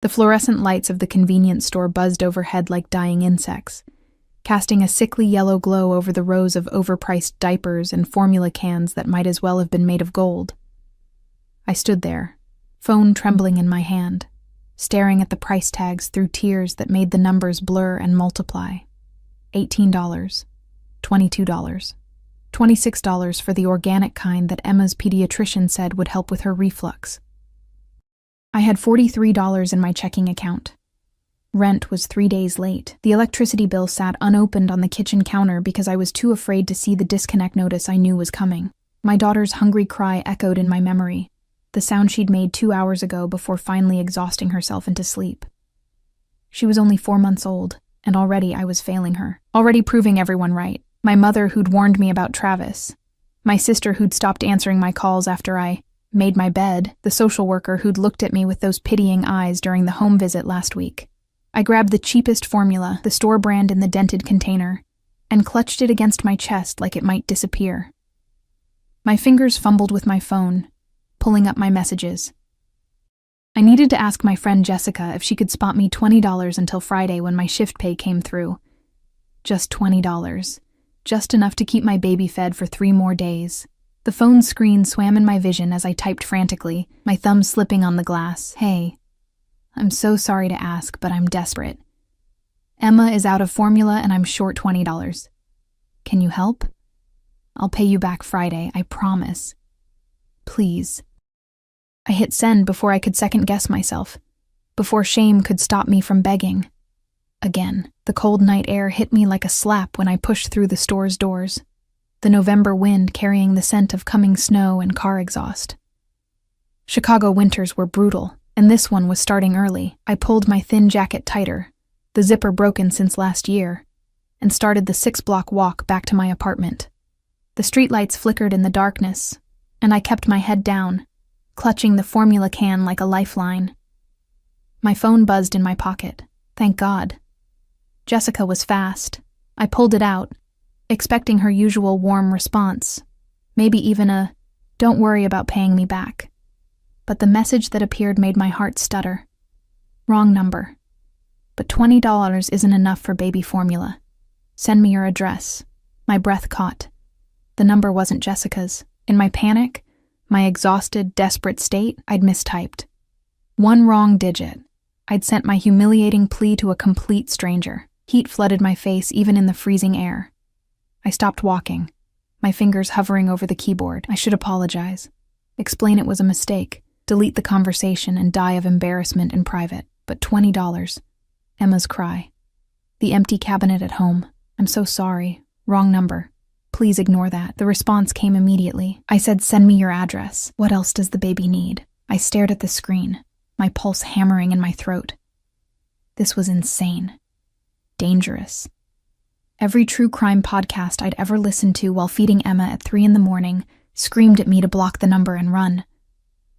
The fluorescent lights of the convenience store buzzed overhead like dying insects, casting a sickly yellow glow over the rows of overpriced diapers and formula cans that might as well have been made of gold. I stood there, phone trembling in my hand, staring at the price tags through tears that made the numbers blur and multiply. $18, $22, $26 for the organic kind that Emma's pediatrician said would help with her reflux. I had $43 in my checking account. Rent was 3 days late. The electricity bill sat unopened on the kitchen counter because I was too afraid to see the disconnect notice I knew was coming. My daughter's hungry cry echoed in my memory, the sound she'd made 2 hours ago before finally exhausting herself into sleep. She was only 4 months old, and already I was failing her, already proving everyone right. My mother who'd warned me about Travis, my sister who'd stopped answering my calls after I made my bed, the social worker who'd looked at me with those pitying eyes during the home visit last week. I grabbed the cheapest formula, the store brand in the dented container, and clutched it against my chest like it might disappear. My fingers fumbled with my phone, pulling up my messages. I needed to ask my friend Jessica if she could spot me $20 until Friday when my shift pay came through. Just $20. Just enough to keep my baby fed for 3 more days. The phone screen swam in my vision as I typed frantically, my thumb slipping on the glass. Hey, I'm so sorry to ask, but I'm desperate. Emma is out of formula and I'm short $20. Can you help? I'll pay you back Friday, I promise. Please. I hit send before I could second-guess myself, before shame could stop me from begging. Again, the cold night air hit me like a slap when I pushed through the store's doors, the November wind carrying the scent of coming snow and car exhaust. Chicago winters were brutal, and this one was starting early. I pulled my thin jacket tighter, the zipper broken since last year, and started the 6-block walk back to my apartment. The streetlights flickered in the darkness, and I kept my head down, clutching the formula can like a lifeline. My phone buzzed in my pocket. Thank God. Jessica was fast. I pulled it out, expecting her usual warm response, maybe even a, "Don't worry about paying me back." But the message that appeared made my heart stutter. Wrong number. But $20 isn't enough for baby formula. Send me your address. My breath caught. The number wasn't Jessica's. In my panic, my exhausted, desperate state, I'd mistyped. One wrong digit. I'd sent my humiliating plea to a complete stranger. Heat flooded my face even in the freezing air. I stopped walking, my fingers hovering over the keyboard. I should apologize, explain it was a mistake, delete the conversation and die of embarrassment in private. But $20. Emma's cry. The empty cabinet at home. I'm so sorry. Wrong number. Please ignore that. The response came immediately. I said, send me your address. What else does the baby need? I stared at the screen, my pulse hammering in my throat. This was insane. Dangerous. Every true crime podcast I'd ever listened to while feeding Emma at 3 a.m. screamed at me to block the number and run.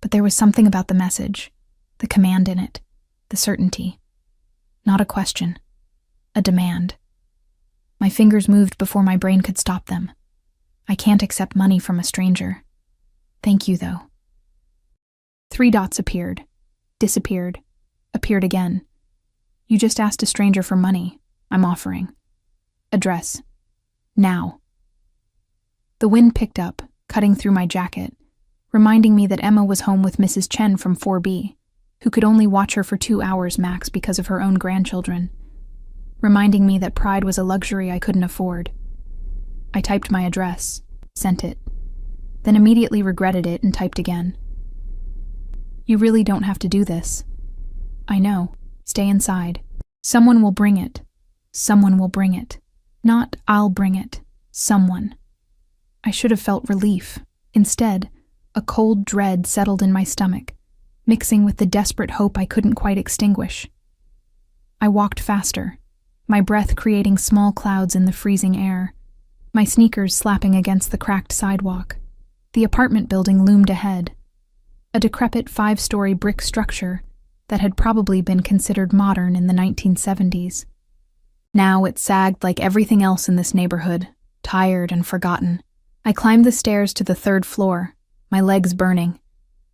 But there was something about the message, the command in it, the certainty. Not a question, a demand. My fingers moved before my brain could stop them. I can't accept money from a stranger. Thank you, though. 3 dots appeared, disappeared, appeared again. You just asked a stranger for money. I'm offering. Address. Now. The wind picked up, cutting through my jacket, reminding me that Emma was home with Mrs. Chen from 4B, who could only watch her for 2 hours max because of her own grandchildren. Reminding me that pride was a luxury I couldn't afford. I typed my address, sent it, then immediately regretted it and typed again. You really don't have to do this. I know. Stay inside. Someone will bring it. Someone will bring it. Not I'll bring it. Someone. I should have felt relief. Instead, a cold dread settled in my stomach, mixing with the desperate hope I couldn't quite extinguish. I walked faster, my breath creating small clouds in the freezing air, my sneakers slapping against the cracked sidewalk. The apartment building loomed ahead, a decrepit 5-story brick structure that had probably been considered modern in the 1970s. Now it sagged like everything else in this neighborhood, tired and forgotten. I climbed the stairs to the 3rd floor, my legs burning,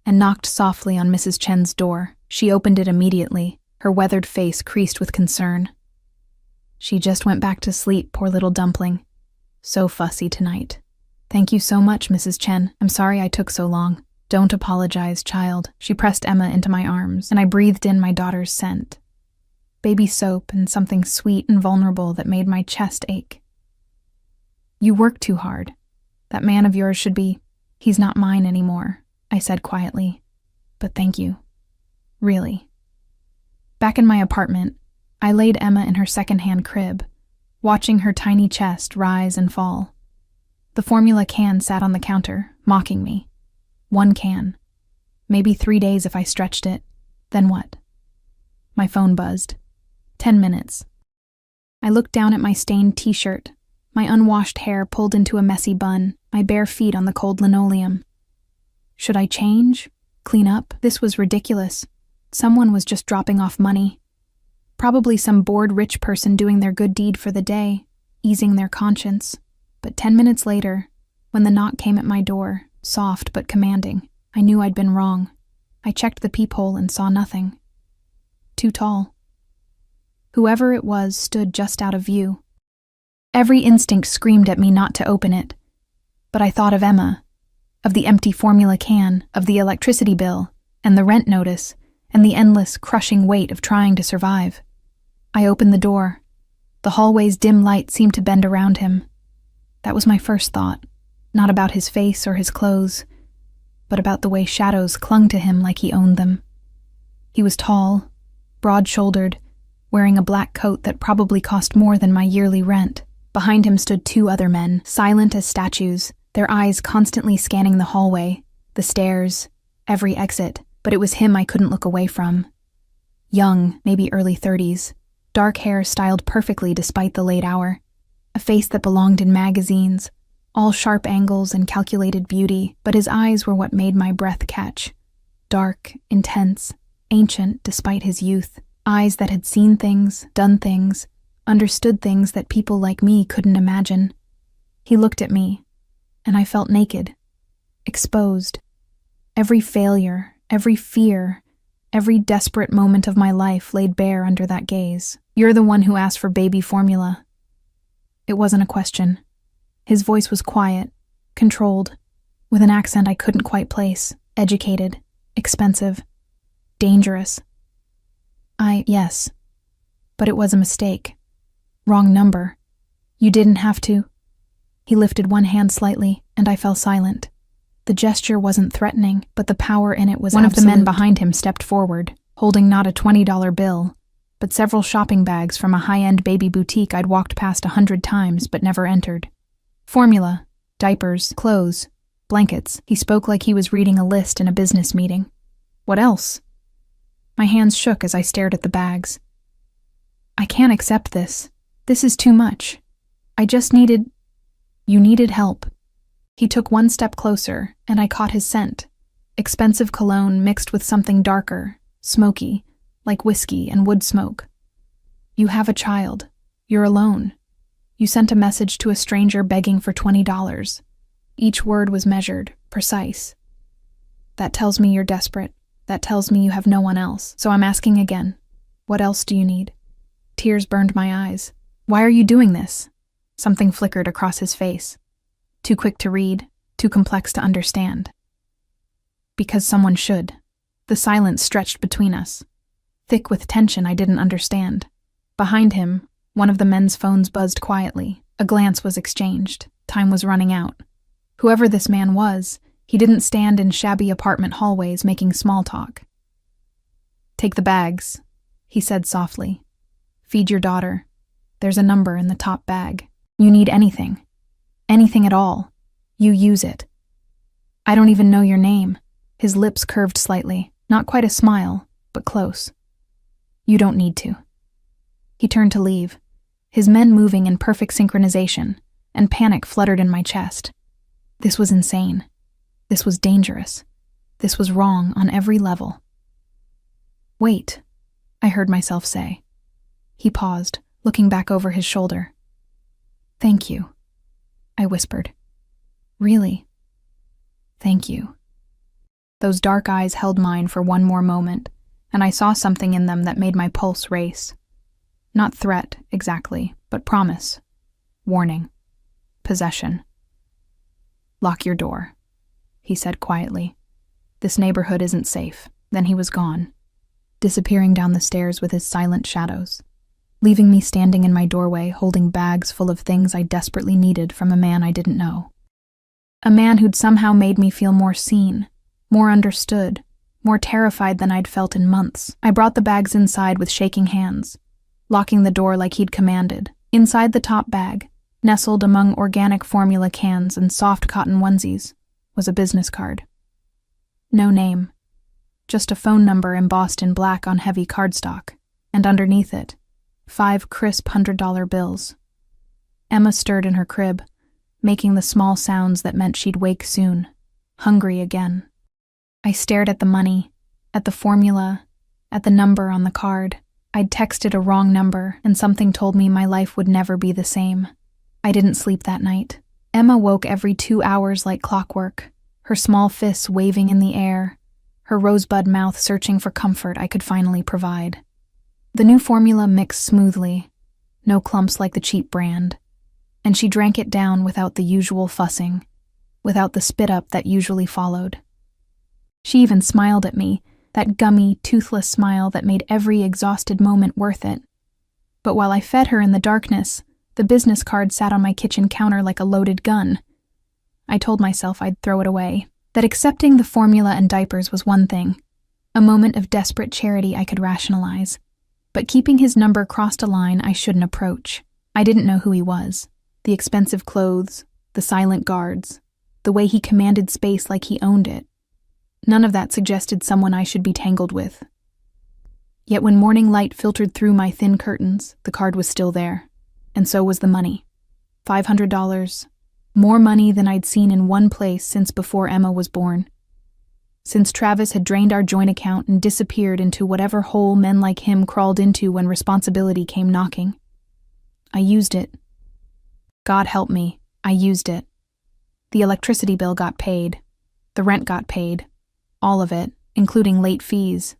and knocked softly on Mrs. Chen's door. She opened it immediately, her weathered face creased with concern. She just went back to sleep, poor little dumpling. So fussy tonight. Thank you so much, Mrs. Chen. I'm sorry I took so long. Don't apologize, child. She pressed Emma into my arms, and I breathed in my daughter's scent. Baby soap and something sweet and vulnerable that made my chest ache. You work too hard. That man of yours should be... He's not mine anymore, I said quietly. But thank you. Really. Back in my apartment, I laid Emma in her second-hand crib, watching her tiny chest rise and fall. The formula can sat on the counter, mocking me. 1 can. Maybe 3 days if I stretched it. Then what? My phone buzzed. 10 minutes. I looked down at my stained t-shirt, my unwashed hair pulled into a messy bun, my bare feet on the cold linoleum. Should I change? Clean up? This was ridiculous. Someone was just dropping off money. Probably some bored rich person doing their good deed for the day, easing their conscience. But 10 minutes later, when the knock came at my door, soft but commanding, I knew I'd been wrong. I checked the peephole and saw nothing. Too tall. Whoever it was stood just out of view. Every instinct screamed at me not to open it. But I thought of Emma, of the empty formula can, of the electricity bill, and the rent notice, and the endless, crushing weight of trying to survive. I opened the door. The hallway's dim light seemed to bend around him. That was my first thought, not about his face or his clothes, but about the way shadows clung to him like he owned them. He was tall, broad-shouldered, wearing a black coat that probably cost more than my yearly rent. Behind him stood 2 other men, silent as statues, their eyes constantly scanning the hallway, the stairs, every exit, but it was him I couldn't look away from. Young, maybe early 30s, dark hair styled perfectly despite the late hour, a face that belonged in magazines, all sharp angles and calculated beauty, but his eyes were what made my breath catch. Dark, intense, ancient despite his youth, eyes that had seen things, done things, understood things that people like me couldn't imagine. He looked at me, and I felt naked, exposed. Every failure, every fear, every desperate moment of my life laid bare under that gaze. You're the one who asked for baby formula. It wasn't a question. His voice was quiet, controlled, with an accent I couldn't quite place, educated, expensive, dangerous. Yes. But it was a mistake. Wrong number. You didn't have to. He lifted one hand slightly, and I fell silent. The gesture wasn't threatening, but the power in it was absolute. One of the men behind him stepped forward, holding not a $20 bill, but several shopping bags from a high-end baby boutique I'd walked past 100 times but never entered. Formula, diapers, clothes, blankets. He spoke like he was reading a list in a business meeting. What else? My hands shook as I stared at the bags. I can't accept this. This is too much. You needed help. He took one step closer, and I caught his scent. Expensive cologne mixed with something darker, smoky, like whiskey and wood smoke. You have a child. You're alone. You sent a message to a stranger begging for $20. Each word was measured, precise. That tells me you're desperate. That tells me you have no one else. So I'm asking again. What else do you need? Tears burned my eyes. Why are you doing this? Something flickered across his face. Too quick to read, too complex to understand. Because someone should. The silence stretched between us. Thick with tension I didn't understand. Behind him, one of the men's phones buzzed quietly. A glance was exchanged. Time was running out. Whoever this man was, he didn't stand in shabby apartment hallways making small talk. Take the bags, he said softly. Feed your daughter. There's a number in the top bag. You need anything. Anything at all. You use it. I don't even know your name. His lips curved slightly. Not quite a smile, but close. You don't need to. He turned to leave, his men moving in perfect synchronization, and panic fluttered in my chest. This was insane. This was dangerous. This was wrong on every level. Wait, I heard myself say. He paused, looking back over his shoulder. Thank you, I whispered. Really? Thank you. Those dark eyes held mine for one more moment, and I saw something in them that made my pulse race. Not threat, exactly, but promise. Warning. Possession. "Lock your door," he said quietly. "This neighborhood isn't safe." Then he was gone, disappearing down the stairs with his silent shadows, leaving me standing in my doorway holding bags full of things I desperately needed from a man I didn't know. A man who'd somehow made me feel more seen, more understood, more terrified than I'd felt in months. I brought the bags inside with shaking hands, locking the door like he'd commanded. Inside the top bag, nestled among organic formula cans and soft cotton onesies, was a business card. No name, just a phone number embossed in black on heavy cardstock, and underneath it, 5 crisp $100 bills. Emma stirred in her crib, making the small sounds that meant she'd wake soon, hungry again. I stared at the money, at the formula, at the number on the card. I'd texted a wrong number, and something told me my life would never be the same. I didn't sleep that night. Emma woke every 2 hours like clockwork, her small fists waving in the air, her rosebud mouth searching for comfort I could finally provide. The new formula mixed smoothly, no clumps like the cheap brand, and she drank it down without the usual fussing, without the spit-up that usually followed. She even smiled at me, that gummy, toothless smile that made every exhausted moment worth it. But while I fed her in the darkness, the business card sat on my kitchen counter like a loaded gun. I told myself I'd throw it away, that accepting the formula and diapers was one thing, a moment of desperate charity I could rationalize. But keeping his number crossed a line I shouldn't approach. I didn't know who he was. The expensive clothes, the silent guards, the way he commanded space like he owned it. None of that suggested someone I should be tangled with. Yet when morning light filtered through my thin curtains, the card was still there. And so was the money. $500. More money than I'd seen in one place since before Emma was born. Since Travis had drained our joint account and disappeared into whatever hole men like him crawled into when responsibility came knocking. I used it. God help me, I used it. The electricity bill got paid. The rent got paid. All of it, including late fees.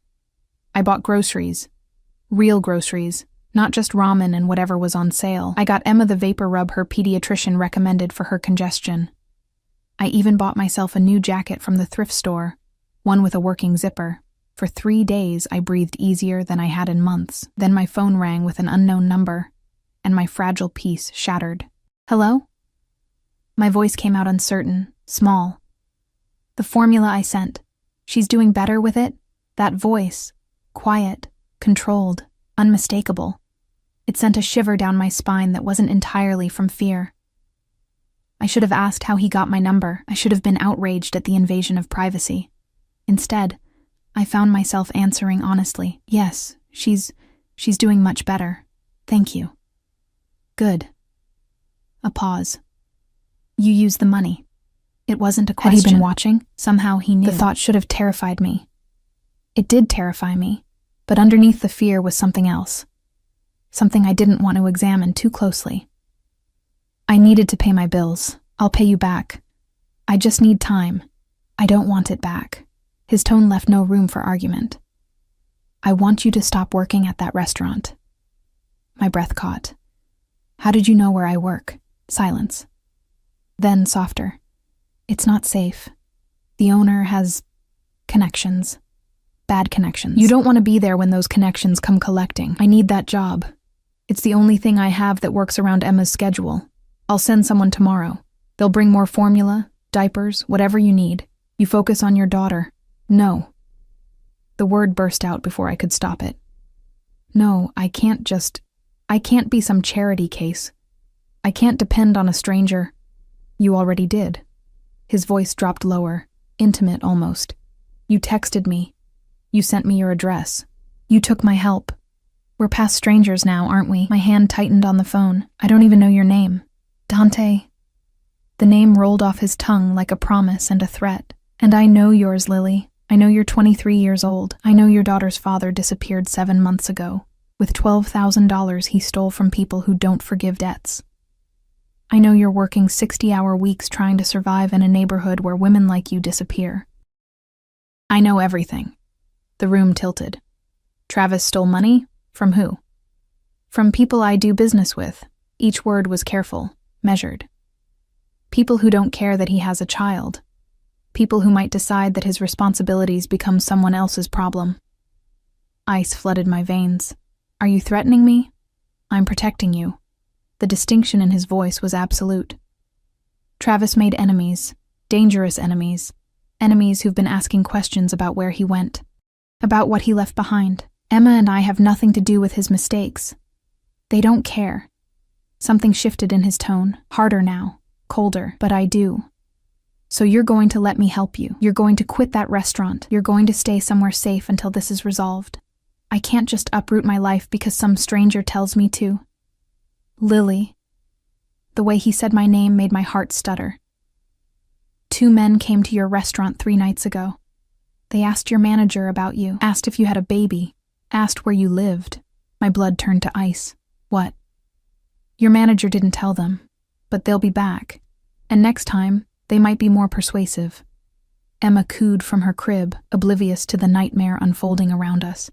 I bought groceries. Real groceries, not just ramen and whatever was on sale. I got Emma the vapor rub her pediatrician recommended for her congestion. I even bought myself a new jacket from the thrift store, one with a working zipper. For 3 days, I breathed easier than I had in months. Then my phone rang with an unknown number, and my fragile peace shattered. "Hello?" My voice came out uncertain, small. "The formula I sent. She's doing better with it?" That voice, quiet, controlled, unmistakable. It sent a shiver down my spine that wasn't entirely from fear. I should have asked how he got my number. I should have been outraged at the invasion of privacy. Instead, I found myself answering honestly, "Yes, she's doing much better. Thank you." "Good." A pause. "You used the money." It wasn't a question. Had he been watching? Somehow he knew. The thought should have terrified me. It did terrify me, but underneath the fear was something else. Something I didn't want to examine too closely. "I needed to pay my bills. I'll pay you back. I just need time. I don't want it back." His tone left no room for argument. "I want you to stop working at that restaurant." My breath caught. "How did you know where I work?" Silence. Then softer. "It's not safe. The owner has connections. Bad connections. You don't want to be there when those connections come collecting. I need that job. It's the only thing I have that works around Emma's schedule. I'll send someone tomorrow. They'll bring more formula, diapers, whatever you need. You focus on your daughter." "No." The word burst out before I could stop it. "No, I can't be some charity case. I can't depend on a stranger." "You already did." His voice dropped lower, intimate almost. "You texted me. You sent me your address. You took my help. We're past strangers now, aren't we?" My hand tightened on the phone. "I don't even know your name." "Dante." The name rolled off his tongue like a promise and a threat. "And I know yours, Lily. I know you're 23 years old. I know your daughter's father disappeared 7 months ago, with $12,000 he stole from people who don't forgive debts. I know you're working 60-hour weeks trying to survive in a neighborhood where women like you disappear. I know everything." The room tilted. Travis stole money? From who? From people I do business with. Each word was careful, measured. People who don't care that he has a child. People who might decide that his responsibilities become someone else's problem. Ice flooded my veins. Are you threatening me? I'm protecting you. The distinction in his voice was absolute. Travis made enemies, dangerous enemies, enemies who've been asking questions about where he went, about what he left behind. Emma and I have nothing to do with his mistakes. They don't care. Something shifted in his tone, harder now, colder, but I do. So you're going to let me help you. You're going to quit that restaurant. You're going to stay somewhere safe until this is resolved. I can't just uproot my life because some stranger tells me to. Lily. The way he said my name made my heart stutter. 2 men came to your restaurant 3 nights ago. They asked your manager about you, asked if you had a baby, asked where you lived. My blood turned to ice. What? Your manager didn't tell them, but they'll be back. And next time, they might be more persuasive. Emma cooed from her crib, oblivious to the nightmare unfolding around us.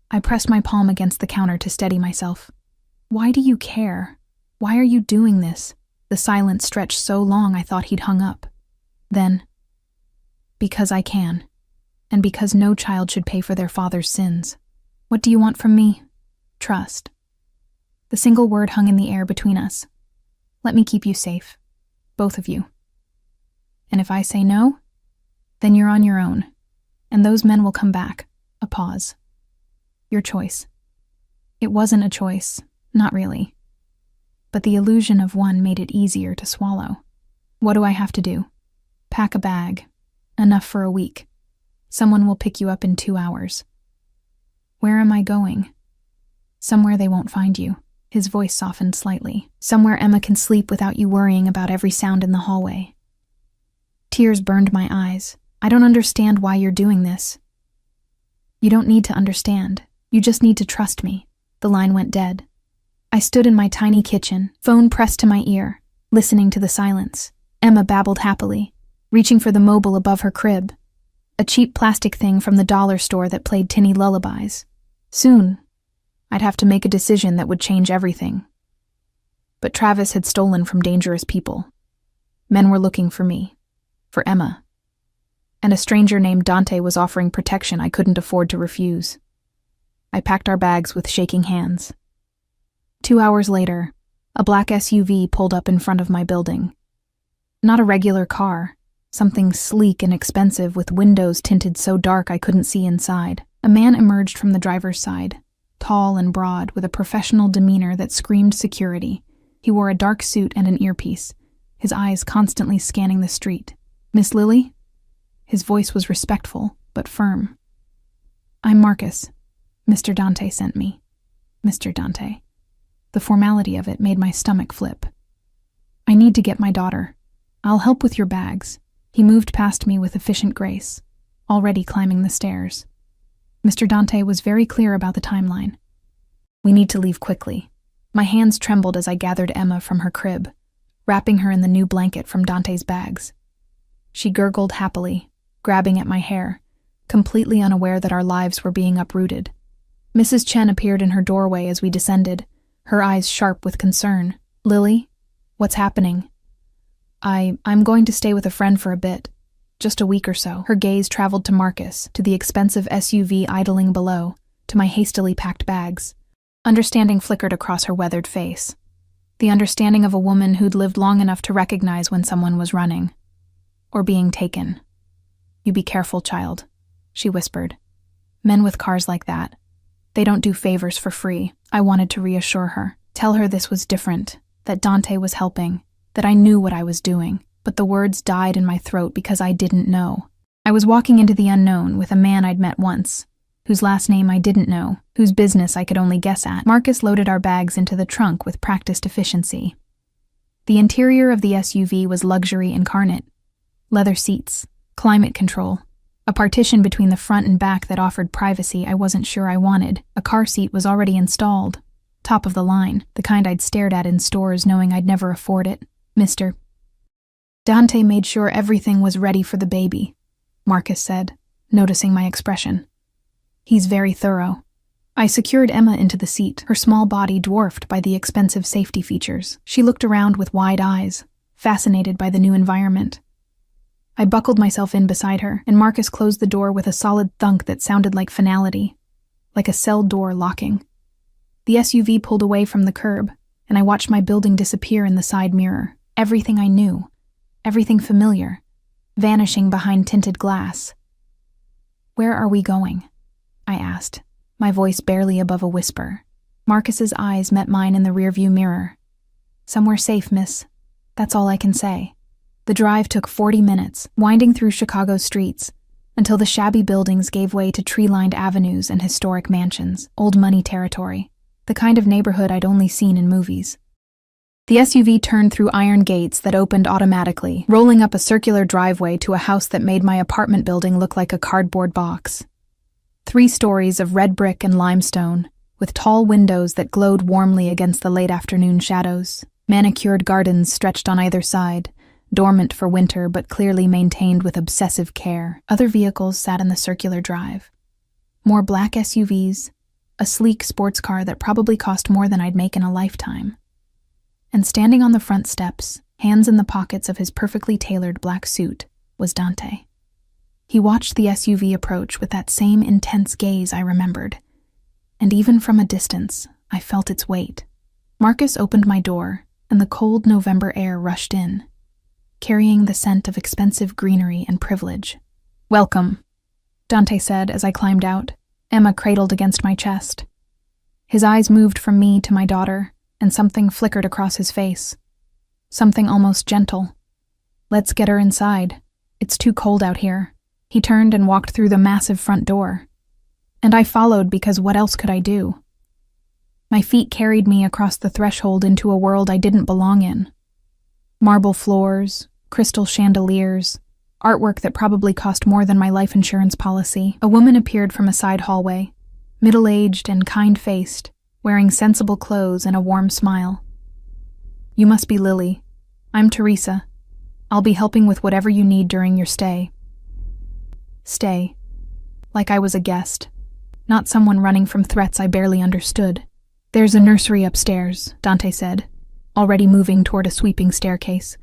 I pressed my palm against the counter to steady myself. Why do you care? Why are you doing this? The silence stretched so long I thought he'd hung up. Then, because I can, and because no child should pay for their father's sins. What do you want from me? Trust. The single word hung in the air between us. Let me keep you safe, both of you. And if I say no, then you're on your own, and those men will come back. A pause. Your choice. It wasn't a choice, not really. But the illusion of one made it easier to swallow. What do I have to do? Pack a bag. Enough for a week. Someone will pick you up in 2 hours. Where am I going? Somewhere they won't find you. His voice softened slightly. Somewhere Emma can sleep without you worrying about every sound in the hallway. Tears burned my eyes. I don't understand why you're doing this. You don't need to understand. You just need to trust me. The line went dead. I stood in my tiny kitchen, phone pressed to my ear, listening to the silence. Emma babbled happily, reaching for the mobile above her crib, a cheap plastic thing from the dollar store that played tinny lullabies. Soon, I'd have to make a decision that would change everything. But Travis had stolen from dangerous people. Men were looking for me, for Emma. And a stranger named Dante was offering protection I couldn't afford to refuse. I packed our bags with shaking hands. 2 hours later, a black SUV pulled up in front of my building. Not a regular car, something sleek and expensive with windows tinted so dark I couldn't see inside. A man emerged from the driver's side, tall and broad, with a professional demeanor that screamed security. He wore a dark suit and an earpiece, his eyes constantly scanning the street. Miss Lily? His voice was respectful, but firm. I'm Marcus. Mr. Dante sent me. Mr. Dante. The formality of it made my stomach flip. I need to get my daughter. I'll help with your bags. He moved past me with efficient grace, already climbing the stairs. Mr. Dante was very clear about the timeline. We need to leave quickly. My hands trembled as I gathered Emma from her crib, wrapping her in the new blanket from Dante's bags. She gurgled happily, grabbing at my hair, completely unaware that our lives were being uprooted. Mrs. Chen appeared in her doorway as we descended, her eyes sharp with concern. Lily? What's happening? I'm going to stay with a friend for a bit. Just a week or so. Her gaze traveled to Marcus, to the expensive SUV idling below, to my hastily packed bags. Understanding flickered across her weathered face. The understanding of a woman who'd lived long enough to recognize when someone was running. Or being taken. You be careful, child, she whispered. Men with cars like that. They don't do favors for free. I wanted to reassure her. Tell her this was different, that Dante was helping, that I knew what I was doing. But the words died in my throat because I didn't know. I was walking into the unknown with a man I'd met once, whose last name I didn't know, whose business I could only guess at. Marcus loaded our bags into the trunk with practiced efficiency. The interior of the SUV was luxury incarnate. Leather seats, climate control, a partition between the front and back that offered privacy I wasn't sure I wanted. A car seat was already installed, top of the line, the kind I'd stared at in stores knowing I'd never afford it. Mr. Dante made sure everything was ready for the baby, Marcus said, noticing my expression. He's very thorough. I secured Emma into the seat, her small body dwarfed by the expensive safety features. She looked around with wide eyes, fascinated by the new environment. I buckled myself in beside her, and Marcus closed the door with a solid thunk that sounded like finality, like a cell door locking. The SUV pulled away from the curb, and I watched my building disappear in the side mirror. Everything I knew, everything familiar, vanishing behind tinted glass. "Where are we going?" I asked, my voice barely above a whisper. Marcus's eyes met mine in the rearview mirror. "Somewhere safe, miss. That's all I can say." The drive took 40 minutes, winding through Chicago's streets, until the shabby buildings gave way to tree-lined avenues and historic mansions, old money territory, the kind of neighborhood I'd only seen in movies. The SUV turned through iron gates that opened automatically, rolling up a circular driveway to a house that made my apartment building look like a cardboard box. 3 stories of red brick and limestone, with tall windows that glowed warmly against the late afternoon shadows. Manicured gardens stretched on either side, dormant for winter but clearly maintained with obsessive care. Other vehicles sat in the circular drive. More black SUVs, a sleek sports car that probably cost more than I'd make in a lifetime. And standing on the front steps, hands in the pockets of his perfectly tailored black suit, was Dante. He watched the SUV approach with that same intense gaze I remembered, and even from a distance, I felt its weight. Marcus opened my door, and the cold November air rushed in, carrying the scent of expensive greenery and privilege. "Welcome," Dante said as I climbed out, Emma cradled against my chest. His eyes moved from me to my daughter, and something flickered across his face. Something almost gentle. "Let's get her inside. It's too cold out here." He turned and walked through the massive front door. And I followed because what else could I do? My feet carried me across the threshold into a world I didn't belong in. Marble floors, crystal chandeliers, artwork that probably cost more than my life insurance policy. A woman appeared from a side hallway, middle-aged and kind-faced, wearing sensible clothes and a warm smile. "You must be Lily. I'm Teresa. I'll be helping with whatever you need during your stay." Stay. Like I was a guest, not someone running from threats I barely understood. "There's a nursery upstairs," Dante said, already moving toward a sweeping staircase.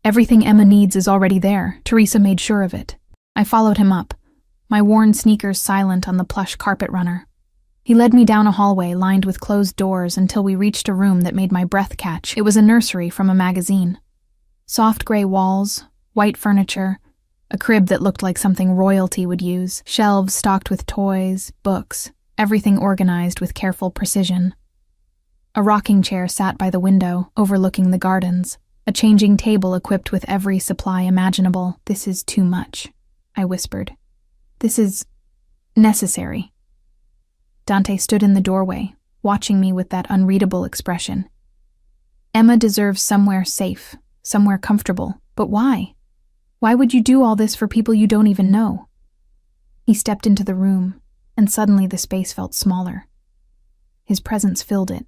"Everything Emma needs is already there. Teresa made sure of it." I followed him up, my worn sneakers silent on the plush carpet runner. He led me down a hallway lined with closed doors until we reached a room that made my breath catch. It was a nursery from a magazine. Soft gray walls, white furniture, a crib that looked like something royalty would use, shelves stocked with toys, books, everything organized with careful precision. A rocking chair sat by the window, overlooking the gardens, a changing table equipped with every supply imaginable. "This is too much," I whispered. "This is necessary." Dante stood in the doorway, watching me with that unreadable expression. "Emma deserves somewhere safe, somewhere comfortable, but why? Why would you do all this for people you don't even know?" He stepped into the room, and suddenly the space felt smaller. His presence filled it,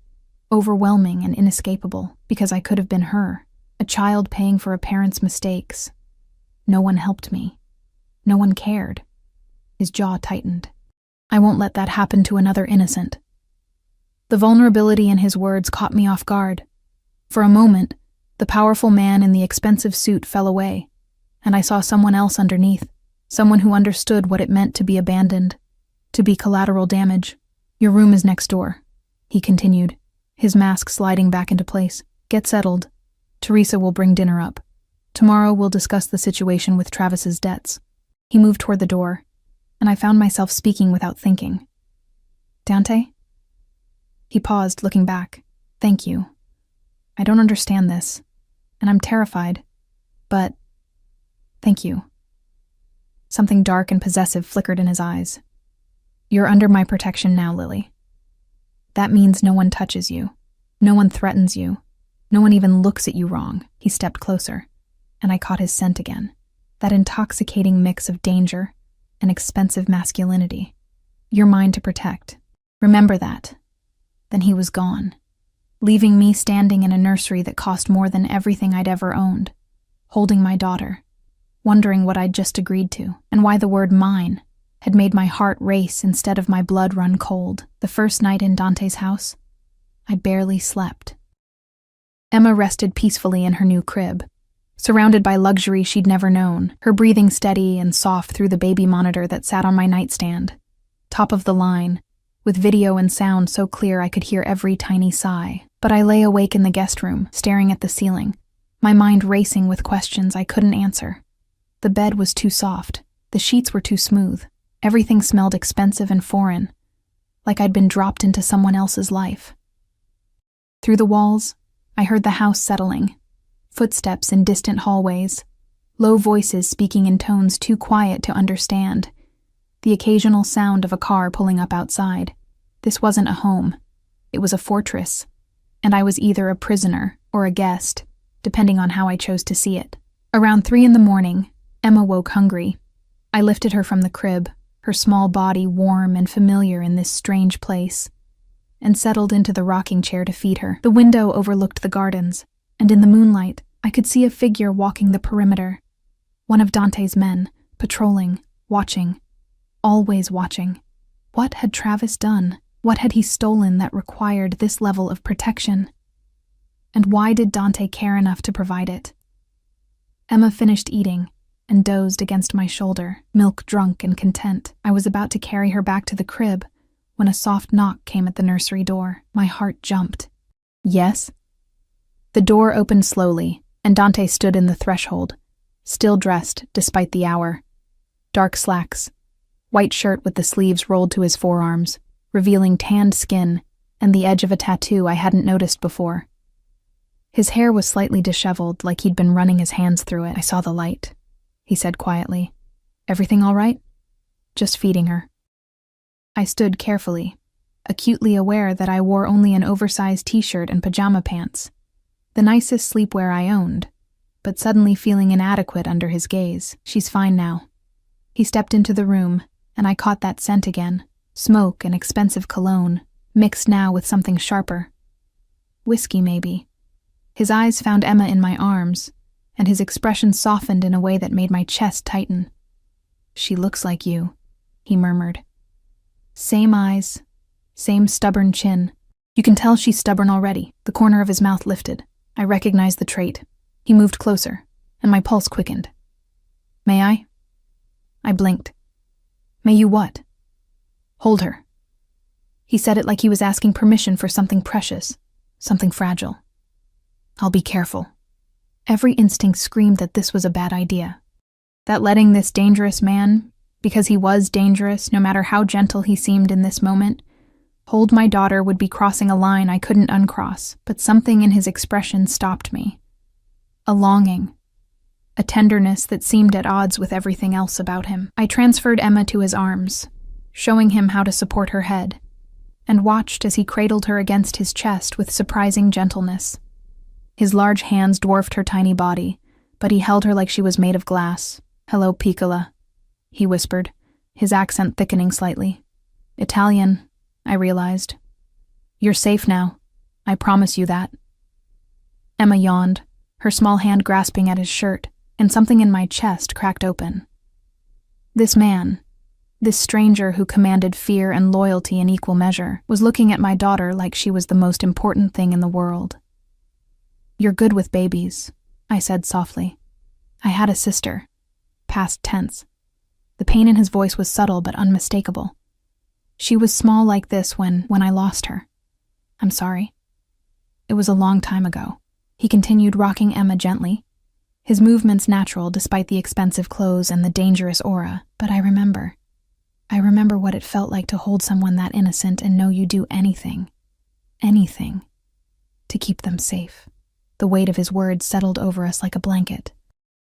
overwhelming and inescapable, because I could have been her, a child paying for a parent's mistakes. No one helped me. No one cared. His jaw tightened. "I won't let that happen to another innocent." The vulnerability in his words caught me off guard. For a moment, the powerful man in the expensive suit fell away, and I saw someone else underneath, someone who understood what it meant to be abandoned, to be collateral damage. "Your room is next door," he continued, his mask sliding back into place. "Get settled. Teresa will bring dinner up. Tomorrow we'll discuss the situation with Travis's debts." He moved toward the door, and I found myself speaking without thinking. "Dante?" He paused, looking back. "Thank you. I don't understand this, and I'm terrified, but thank you." Something dark and possessive flickered in his eyes. "You're under my protection now, Lily. That means no one touches you, no one threatens you, no one even looks at you wrong." He stepped closer, and I caught his scent again, that intoxicating mix of danger and expensive masculinity. "You're mine to protect. Remember that." Then he was gone, leaving me standing in a nursery that cost more than everything I'd ever owned, holding my daughter, wondering what I'd just agreed to, and why the word mine. had made my heart race instead of my blood run cold. The first night in Dante's house, I barely slept. Emma rested peacefully in her new crib, surrounded by luxury she'd never known, her breathing steady and soft through the baby monitor that sat on my nightstand. Top of the line, with video and sound so clear I could hear every tiny sigh. But I lay awake in the guest room, staring at the ceiling, my mind racing with questions I couldn't answer. The bed was too soft, the sheets were too smooth, everything smelled expensive and foreign, like I'd been dropped into someone else's life. Through the walls, I heard the house settling, footsteps in distant hallways, low voices speaking in tones too quiet to understand, the occasional sound of a car pulling up outside. This wasn't a home, it was a fortress, and I was either a prisoner or a guest, depending on how I chose to see it. Around 3 a.m, Emma woke hungry. I lifted her from the crib, her small body warm and familiar in this strange place, and settled into the rocking chair to feed her. The window overlooked the gardens, and in the moonlight, I could see a figure walking the perimeter. One of Dante's men, patrolling, watching, always watching. What had Travis done? What had he stolen that required this level of protection? And why did Dante care enough to provide it? Emma finished eating and dozed against my shoulder, milk drunk and content. I was about to carry her back to the crib when a soft knock came at the nursery door. My heart jumped. Yes? The door opened slowly, and Dante stood in the threshold, still dressed despite the hour. Dark slacks, white shirt with the sleeves rolled to his forearms, revealing tanned skin and the edge of a tattoo I hadn't noticed before. His hair was slightly disheveled, like he'd been running his hands through it. I saw the light, he said quietly. Everything all right? Just feeding her. I stood carefully, acutely aware that I wore only an oversized t-shirt and pajama pants, the nicest sleepwear I owned, but suddenly feeling inadequate under his gaze. She's fine now. He stepped into the room, and I caught that scent again. Smoke and expensive cologne, mixed now with something sharper. Whiskey, maybe. His eyes found Emma in my arms, and his expression softened in a way that made my chest tighten. She looks like you, he murmured. Same eyes, same stubborn chin. You can tell she's stubborn already. The corner of his mouth lifted. I recognized the trait. He moved closer, and my pulse quickened. May I? I blinked. May you what? Hold her. He said it like he was asking permission for something precious, something fragile. I'll be careful. Every instinct screamed that this was a bad idea. That letting this dangerous man, because he was dangerous no matter how gentle he seemed in this moment, hold my daughter would be crossing a line I couldn't uncross, but something in his expression stopped me. A longing. A tenderness that seemed at odds with everything else about him. I transferred Emma to his arms, showing him how to support her head, and watched as he cradled her against his chest with surprising gentleness. His large hands dwarfed her tiny body, but he held her like she was made of glass. Hello, Piccola, he whispered, his accent thickening slightly. Italian, I realized. You're safe now. I promise you that. Emma yawned, her small hand grasping at his shirt, and something in my chest cracked open. This man, this stranger who commanded fear and loyalty in equal measure, was looking at my daughter like she was the most important thing in the world. You're good with babies, I said softly. I had a sister. Past tense. The pain in his voice was subtle but unmistakable. She was small like this when I lost her. I'm sorry. It was a long time ago. He continued rocking Emma gently, his movements natural despite the expensive clothes and the dangerous aura, but I remember what it felt like to hold someone that innocent and know you'd do anything, to keep them safe. The weight of his words settled over us like a blanket.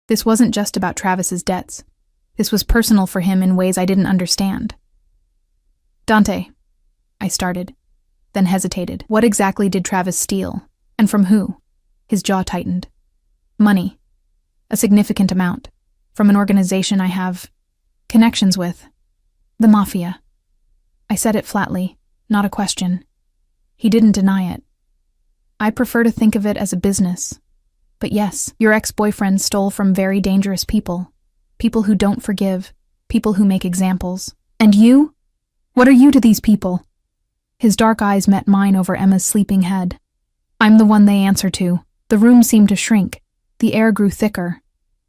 This wasn't just about Travis's debts. This was personal for him in ways I didn't understand. Dante, I started, then hesitated. What exactly did Travis steal? And from who? His jaw tightened. Money. A significant amount. From an organization I have connections with. The Mafia. I said it flatly, not a question. He didn't deny it. I prefer to think of it as a business. But yes, your ex-boyfriend stole from very dangerous people. People who don't forgive. People who make examples. And you? What are you to these people? His dark eyes met mine over Emma's sleeping head. I'm the one they answer to. The room seemed to shrink. The air grew thicker.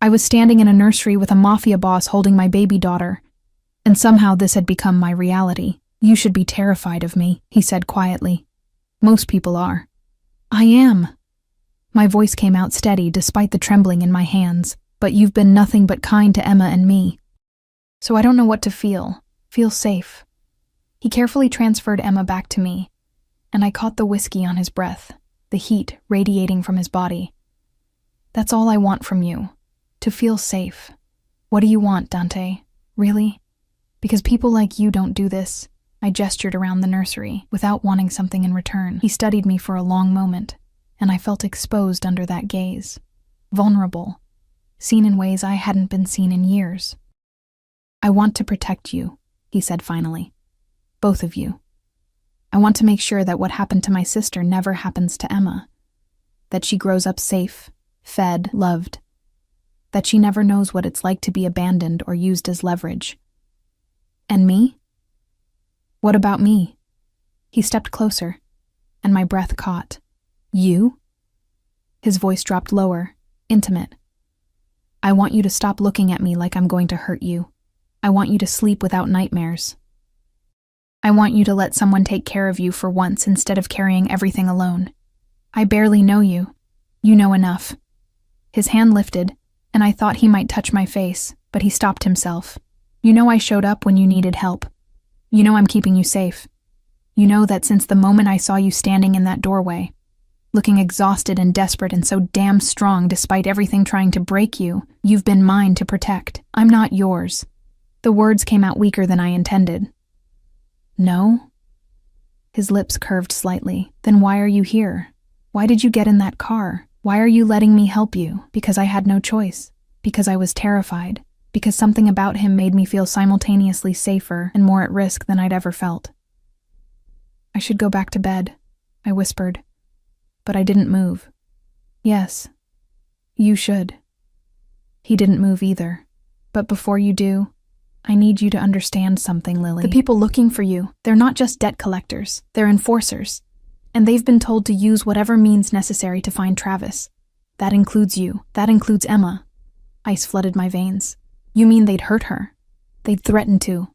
I was standing in a nursery with a Mafia boss holding my baby daughter. And somehow this had become my reality. You should be terrified of me, he said quietly. Most people are. I am. My voice came out steady despite the trembling in my hands. But you've been nothing but kind to Emma and me. So I don't know what to feel. Feel safe. He carefully transferred Emma back to me, and I caught the whiskey on his breath, the heat radiating from his body. That's all I want from you. To feel safe. What do you want, Dante? Really? Because people like you don't do this. I gestured around the nursery, without wanting something in return. He studied me for a long moment, and I felt exposed under that gaze. Vulnerable. Seen in ways I hadn't been seen in years. I want to protect you, he said finally. Both of you. I want to make sure that what happened to my sister never happens to Emma. That she grows up safe, fed, loved. That she never knows what it's like to be abandoned or used as leverage. And me? What about me? He stepped closer, and my breath caught. You? His voice dropped lower, intimate. I want you to stop looking at me like I'm going to hurt you. I want you to sleep without nightmares. I want you to let someone take care of you for once instead of carrying everything alone. I barely know you. You know enough. His hand lifted, and I thought he might touch my face, but he stopped himself. You know I showed up when you needed help. You know I'm keeping you safe. You know that since the moment I saw you standing in that doorway, looking exhausted and desperate and so damn strong despite everything trying to break you, you've been mine to protect. I'm not yours. The words came out weaker than I intended. No? His lips curved slightly. Then why are you here? Why did you get in that car? Why are you letting me help you? Because I had no choice. Because I was terrified. Because something about him made me feel simultaneously safer and more at risk than I'd ever felt. I should go back to bed, I whispered. But I didn't move. Yes, you should. He didn't move either. But before you do, I need you to understand something, Lily. The people looking for you, they're not just debt collectors, they're enforcers. And they've been told to use whatever means necessary to find Travis. That includes you. That includes Emma. Ice flooded my veins. You mean they'd hurt her? They'd threaten to.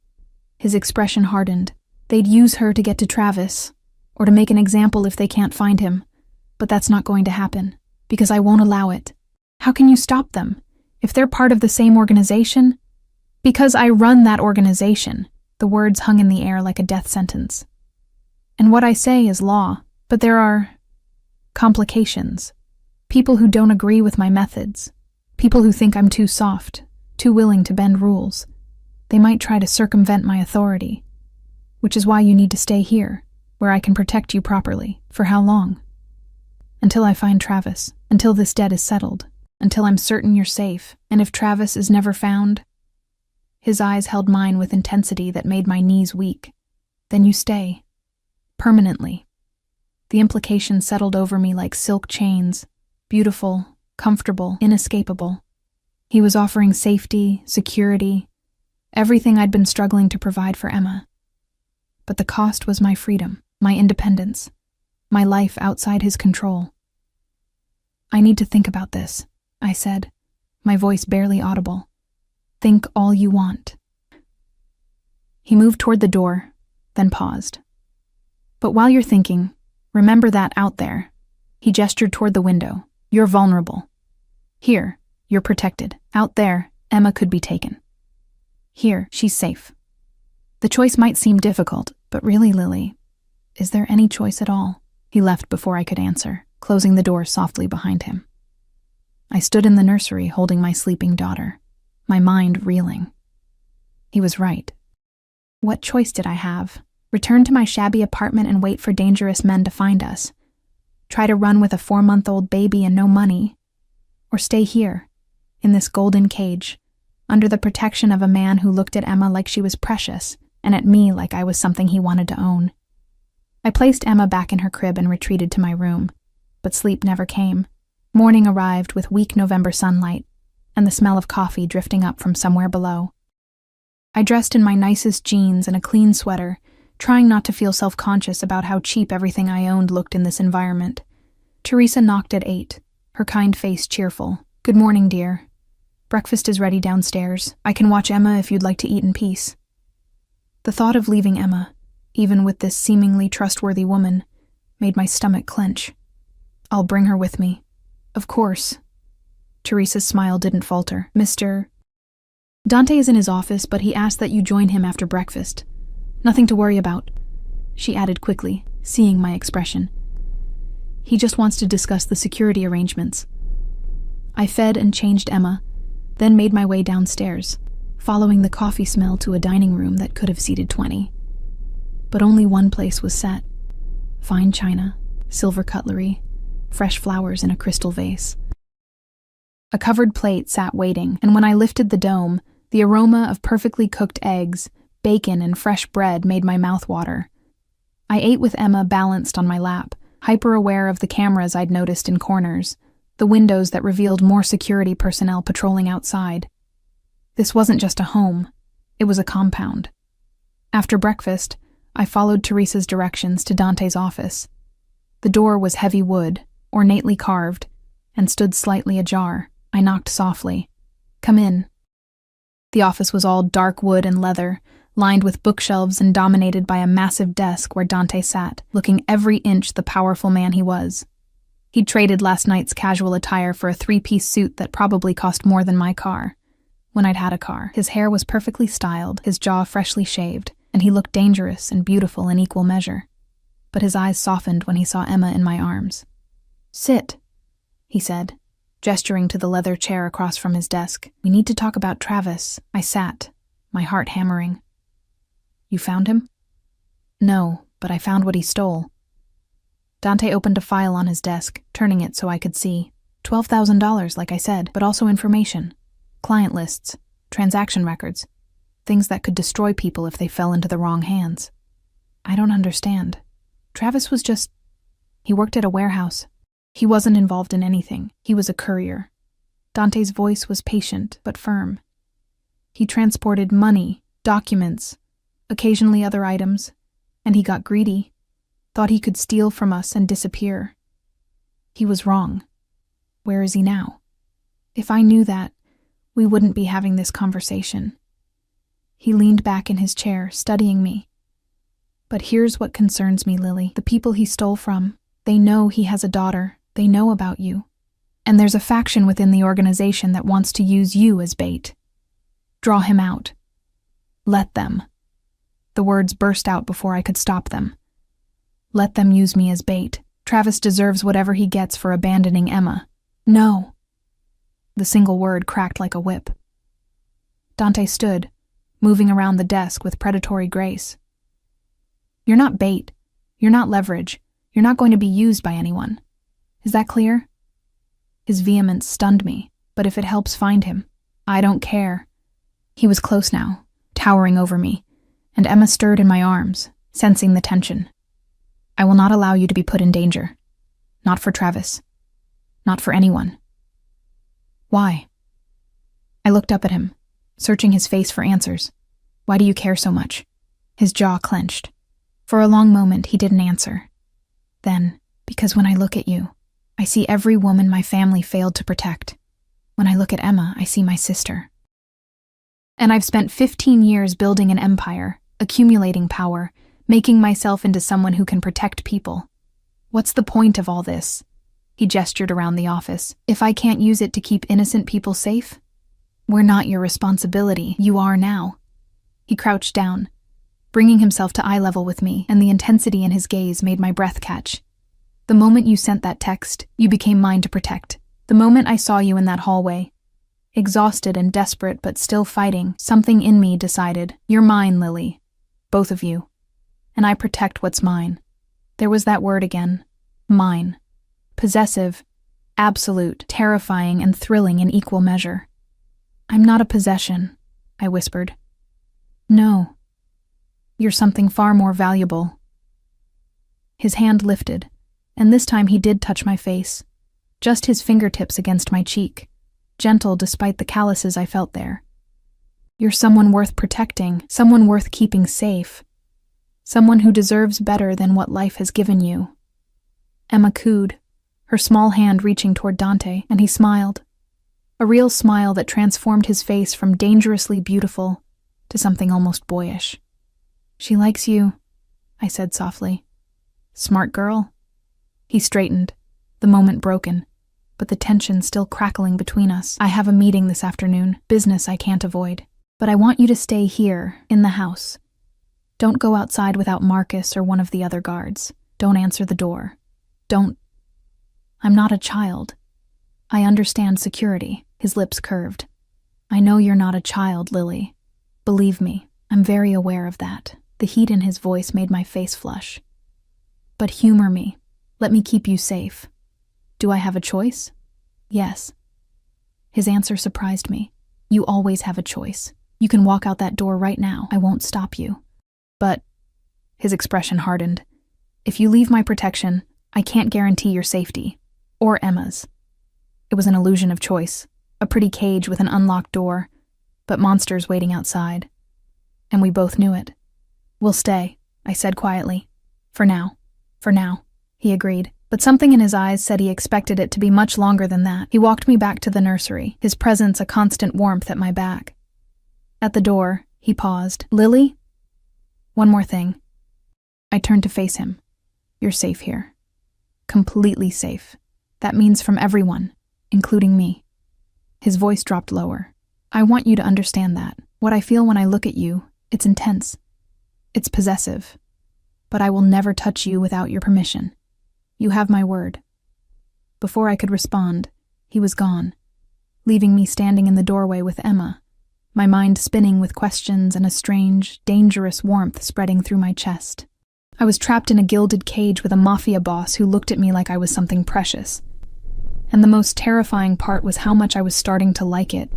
His expression hardened. They'd use her to get to Travis, or to make an example if they can't find him. But that's not going to happen, because I won't allow it. How can you stop them? If they're part of the same organization? Because I run that organization. The words hung in the air like a death sentence. And what I say is law, but there are complications. People who don't agree with my methods. People who think I'm too soft, too willing to bend rules. They might try to circumvent my authority. Which is why you need to stay here, where I can protect you properly. For how long? Until I find Travis. Until this debt is settled. Until I'm certain you're safe. And if Travis is never found... His eyes held mine with intensity that made my knees weak. Then you stay. Permanently. The implication settled over me like silk chains. Beautiful, comfortable, inescapable. He was offering safety, security, everything I'd been struggling to provide for Emma. But the cost was my freedom, my independence, my life outside his control. I need to think about this, I said, my voice barely audible. Think all you want. He moved toward the door, then paused. But while you're thinking, remember that out there. He gestured toward the window. You're vulnerable. Here, you're protected. Out there, Emma could be taken. Here, she's safe. The choice might seem difficult, but really, Lily, is there any choice at all? He left before I could answer, closing the door softly behind him. I stood in the nursery holding my sleeping daughter, my mind reeling. He was right. What choice did I have? Return to my shabby apartment and wait for dangerous men to find us? Try to run with a 4-month-old baby and no money? Or stay here, in this golden cage, under the protection of a man who looked at Emma like she was precious and at me like I was something he wanted to own? I placed Emma back in her crib and retreated to my room, but sleep never came. Morning arrived with weak November sunlight and the smell of coffee drifting up from somewhere below. I dressed in my nicest jeans and a clean sweater, trying not to feel self-conscious about how cheap everything I owned looked in this environment. Teresa knocked at 8, her kind face cheerful. "Good morning, dear. Breakfast is ready downstairs. I can watch Emma if you'd like to eat in peace." The thought of leaving Emma, even with this seemingly trustworthy woman, made my stomach clench. "I'll bring her with me." "Of course." Teresa's smile didn't falter. "Mr. Dante is in his office, but he asked that you join him after breakfast. Nothing to worry about," she added quickly, seeing my expression. "He just wants to discuss the security arrangements." I fed and changed Emma, then made my way downstairs, following the coffee smell to a dining room that could have seated 20. But only one place was set: fine china, silver cutlery, fresh flowers in a crystal vase. A covered plate sat waiting, and when I lifted the dome, the aroma of perfectly cooked eggs, bacon, and fresh bread made my mouth water. I ate with Emma balanced on my lap, hyper-aware of the cameras I'd noticed in corners, the windows that revealed more security personnel patrolling outside. This wasn't just a home, it was a compound. After breakfast, I followed Teresa's directions to Dante's office. The door was heavy wood, ornately carved, and stood slightly ajar. I knocked softly. "Come in." The office was all dark wood and leather, lined with bookshelves and dominated by a massive desk where Dante sat, looking every inch the powerful man he was. He'd traded last night's casual attire for a 3-piece suit that probably cost more than my car, when I'd had a car. His hair was perfectly styled, his jaw freshly shaved, and he looked dangerous and beautiful in equal measure. But his eyes softened when he saw Emma in my arms. "Sit," he said, gesturing to the leather chair across from his desk. "We need to talk about Travis." I sat, my heart hammering. "You found him?" "No, but I found what he stole." Dante opened a file on his desk, turning it so I could see. $12,000, like I said, but also information. Client lists, transaction records, things that could destroy people if they fell into the wrong hands. "I don't understand. Travis was just... He worked at a warehouse. He wasn't involved in anything. He was a courier." Dante's voice was patient but firm. "He transported money, documents, occasionally other items, and he got greedy. Thought he could steal from us and disappear. He was wrong. Where is he now? If I knew that, we wouldn't be having this conversation." He leaned back in his chair, studying me. "But here's what concerns me, Lily. The people he stole from, they know he has a daughter. They know about you. And there's a faction within the organization that wants to use you as bait. Draw him out. Let them." The words burst out before I could stop them. "Let them use me as bait. Travis deserves whatever he gets for abandoning Emma." "No." The single word cracked like a whip. Dante stood, moving around the desk with predatory grace. "You're not bait. You're not leverage. You're not going to be used by anyone. Is that clear?" His vehemence stunned me, but if it helps find him, I don't care. He was close now, towering over me, and Emma stirred in my arms, sensing the tension. "I will not allow you to be put in danger. Not for Travis. Not for anyone." "Why?" I looked up at him, searching his face for answers. "Why do you care so much?" His jaw clenched. For a long moment, he didn't answer. Then, "Because when I look at you, I see every woman my family failed to protect. When I look at Emma, I see my sister. And I've spent 15 years building an empire, accumulating power, making myself into someone who can protect people. What's the point of all this?" He gestured around the office. "If I can't use it to keep innocent people safe? We're not your responsibility. You are now." He crouched down, bringing himself to eye level with me, and the intensity in his gaze made my breath catch. "The moment you sent that text, you became mine to protect. The moment I saw you in that hallway, exhausted and desperate but still fighting, something in me decided, you're mine, Lily. Both of you. And I protect what's mine." There was that word again. Mine. Possessive, absolute, terrifying, and thrilling in equal measure. "I'm not a possession," I whispered. "No. You're something far more valuable." His hand lifted, and this time he did touch my face, just his fingertips against my cheek, gentle despite the calluses I felt there. You're someone worth protecting, someone worth keeping safe, someone who deserves better than what life has given you." Emma cooed, her small hand reaching toward Dante, and he smiled. A real smile that transformed his face from dangerously beautiful to something almost boyish. "She likes you," I said softly. "Smart girl." He straightened, the moment broken, but the tension still crackling between us. "I have a meeting this afternoon, business I can't avoid. But I want you to stay here, in the house. Don't go outside without Marcus or one of the other guards. Don't answer the door. Don't—" "I'm not a child. I understand security." His lips curved. "I know you're not a child, Lily. Believe me, I'm very aware of that." The heat in his voice made my face flush. "But humor me. Let me keep you safe. Do I have a choice?" "Yes." His answer surprised me. "You always have a choice. You can walk out that door right now. I won't stop you. But—" his expression hardened. "If you leave my protection, I can't guarantee your safety. Or Emma's." It was an illusion of choice. A pretty cage with an unlocked door, but monsters waiting outside. And we both knew it. "We'll stay," I said quietly. For now, he agreed. But something in his eyes said he expected it to be much longer than that. He walked me back to the nursery, his presence a constant warmth at my back. At the door, he paused. "Lily? One more thing." I turned to face him. "You're safe here. Completely safe. That means from everyone, including me." His voice dropped lower. "I want you to understand that. What I feel when I look at you, it's intense. It's possessive. But I will never touch you without your permission. You have my word." Before I could respond, he was gone, leaving me standing in the doorway with Emma, my mind spinning with questions and a strange, dangerous warmth spreading through my chest. I was trapped in a gilded cage with a Mafia boss who looked at me like I was something precious. And the most terrifying part was how much I was starting to like it.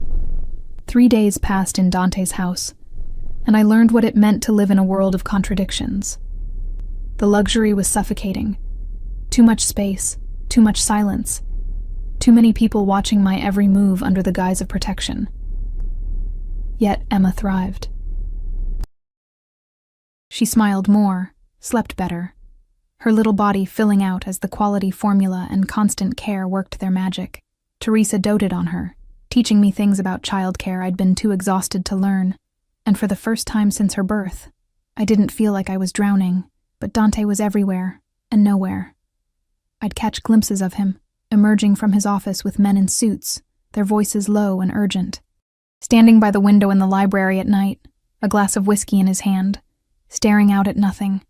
3 days passed in Dante's house, and I learned what it meant to live in a world of contradictions. The luxury was suffocating. Too much space, too much silence, too many people watching my every move under the guise of protection. Yet Emma thrived. She smiled more, slept better, her little body filling out as the quality formula and constant care worked their magic. Teresa doted on her, teaching me things about childcare I'd been too exhausted to learn, and for the first time since her birth, I didn't feel like I was drowning, but Dante was everywhere and nowhere. I'd catch glimpses of him, emerging from his office with men in suits, their voices low and urgent. Standing by the window in the library at night, a glass of whiskey in his hand, staring out at nothing.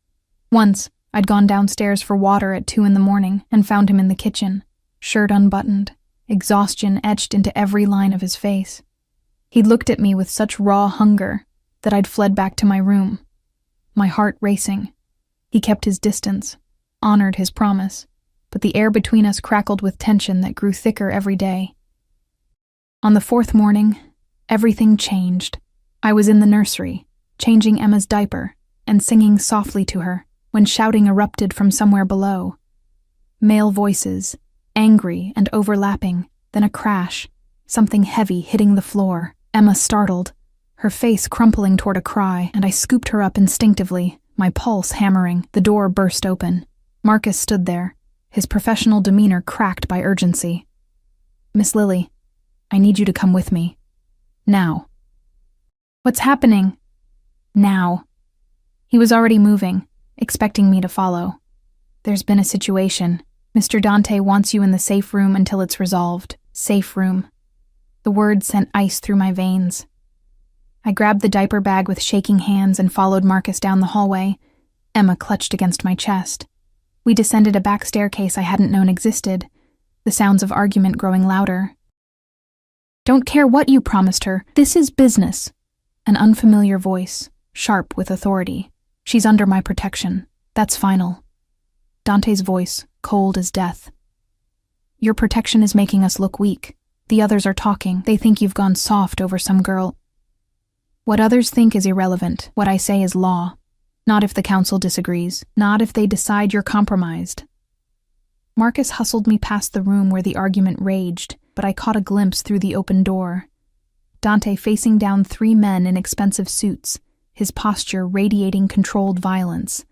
Once, I'd gone downstairs for water at 2 a.m. and found him in the kitchen, shirt unbuttoned, exhaustion etched into every line of his face. He'd looked at me with such raw hunger that I'd fled back to my room, my heart racing. He kept his distance, honored his promise, but the air between us crackled with tension that grew thicker every day. On the 4th morning, everything changed. I was in the nursery, changing Emma's diaper and singing softly to her, when shouting erupted from somewhere below. Male voices, angry and overlapping, then a crash, something heavy hitting the floor. Emma startled, her face crumpling toward a cry, and I scooped her up instinctively, my pulse hammering. The door burst open. Marcus stood there, his professional demeanor cracked by urgency. "Miss Lily, I need you to come with me. Now." "What's happening?" "Now." He was already moving, expecting me to follow. "There's been a situation. Mr. Dante wants you in the safe room until it's resolved. Safe room." The word sent ice through my veins. I grabbed the diaper bag with shaking hands and followed Marcus down the hallway. Emma clutched against my chest. We descended a back staircase I hadn't known existed, the sounds of argument growing louder. "Don't care what you promised her. This is business." An unfamiliar voice, sharp with authority. "She's under my protection. That's final." Dante's voice, cold as death. "Your protection is making us look weak. The others are talking. They think you've gone soft over some girl." "What others think is irrelevant. What I say is law. Not if the council disagrees. Not if they decide you're compromised." Marcus hustled me past the room where the argument raged, but I caught a glimpse through the open door. Dante facing down 3 men in expensive suits, his posture radiating controlled violence.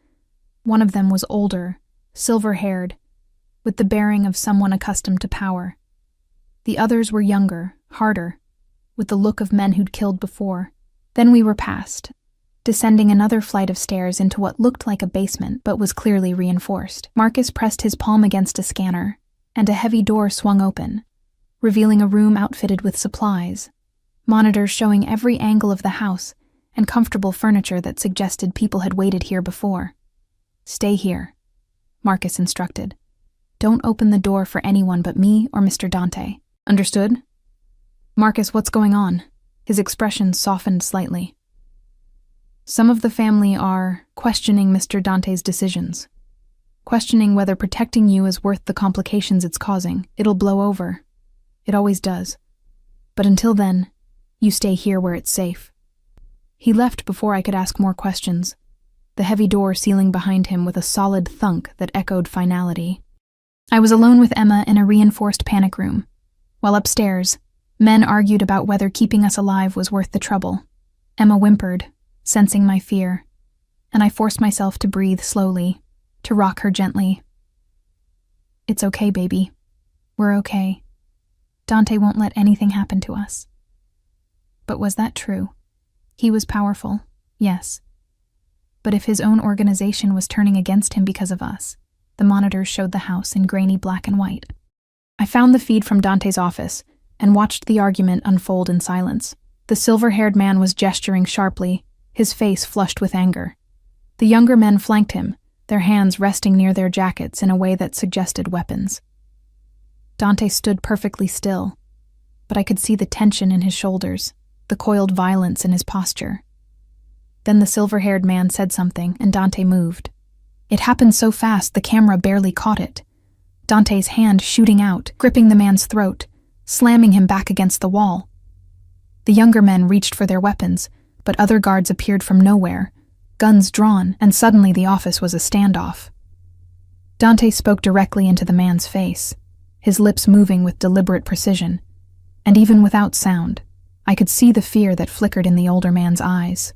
One of them was older, silver-haired, with the bearing of someone accustomed to power. The others were younger, harder, with the look of men who'd killed before. Then we were past, descending another flight of stairs into what looked like a basement but was clearly reinforced. Marcus pressed his palm against a scanner, and a heavy door swung open, revealing a room outfitted with supplies, monitors showing every angle of the house, and comfortable furniture that suggested people had waited here before. "Stay here," Marcus instructed. "Don't open the door for anyone but me or Mr. Dante. Understood?" "Marcus, what's going on?" His expression softened slightly. "Some of the family are questioning Mr. Dante's decisions. Questioning whether protecting you is worth the complications it's causing. It'll blow over. It always does. But until then, you stay here where it's safe." He left before I could ask more questions, the heavy door sealing behind him with a solid thunk that echoed finality. I was alone with Emma in a reinforced panic room, while upstairs, men argued about whether keeping us alive was worth the trouble. Emma whimpered, sensing my fear, and I forced myself to breathe slowly, to rock her gently. "It's okay, baby. We're okay. Dante won't let anything happen to us." But was that true? He was powerful, yes. But if his own organization was turning against him because of us, the monitors showed the house in grainy black and white. I found the feed from Dante's office and watched the argument unfold in silence. The silver-haired man was gesturing sharply, his face flushed with anger. The younger men flanked him, their hands resting near their jackets in a way that suggested weapons. Dante stood perfectly still, but I could see the tension in his shoulders, the coiled violence in his posture. Then the silver-haired man said something, and Dante moved. It happened so fast the camera barely caught it. Dante's hand shooting out, gripping the man's throat, slamming him back against the wall. The younger men reached for their weapons, but other guards appeared from nowhere, guns drawn, and suddenly the office was a standoff. Dante spoke directly into the man's face, his lips moving with deliberate precision, and even without sound, I could see the fear that flickered in the older man's eyes.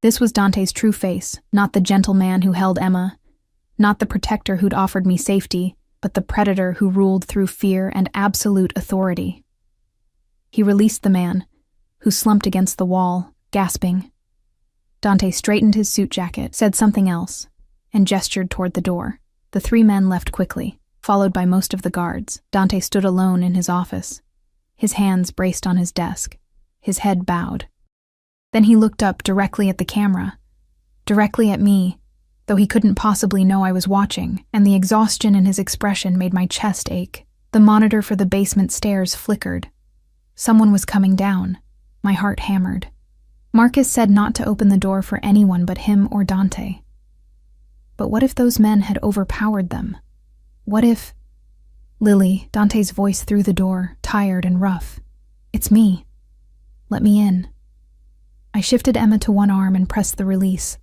This was Dante's true face, not the gentle man who held Emma, not the protector who'd offered me safety, but the predator who ruled through fear and absolute authority. He released the man, who slumped against the wall, gasping. Dante straightened his suit jacket, said something else, and gestured toward the door. The 3 men left quickly, followed by most of the guards. Dante stood alone in his office, his hands braced on his desk, his head bowed. Then he looked up directly at the camera, directly at me, though he couldn't possibly know I was watching, and the exhaustion in his expression made my chest ache. The monitor for the basement stairs flickered. Someone was coming down. My heart hammered. Marcus said not to open the door for anyone but him or Dante. But what if those men had overpowered them? What if... "Lily," Dante's voice through the door, tired and rough. "It's me. Let me in." I shifted Emma to one arm and pressed the release.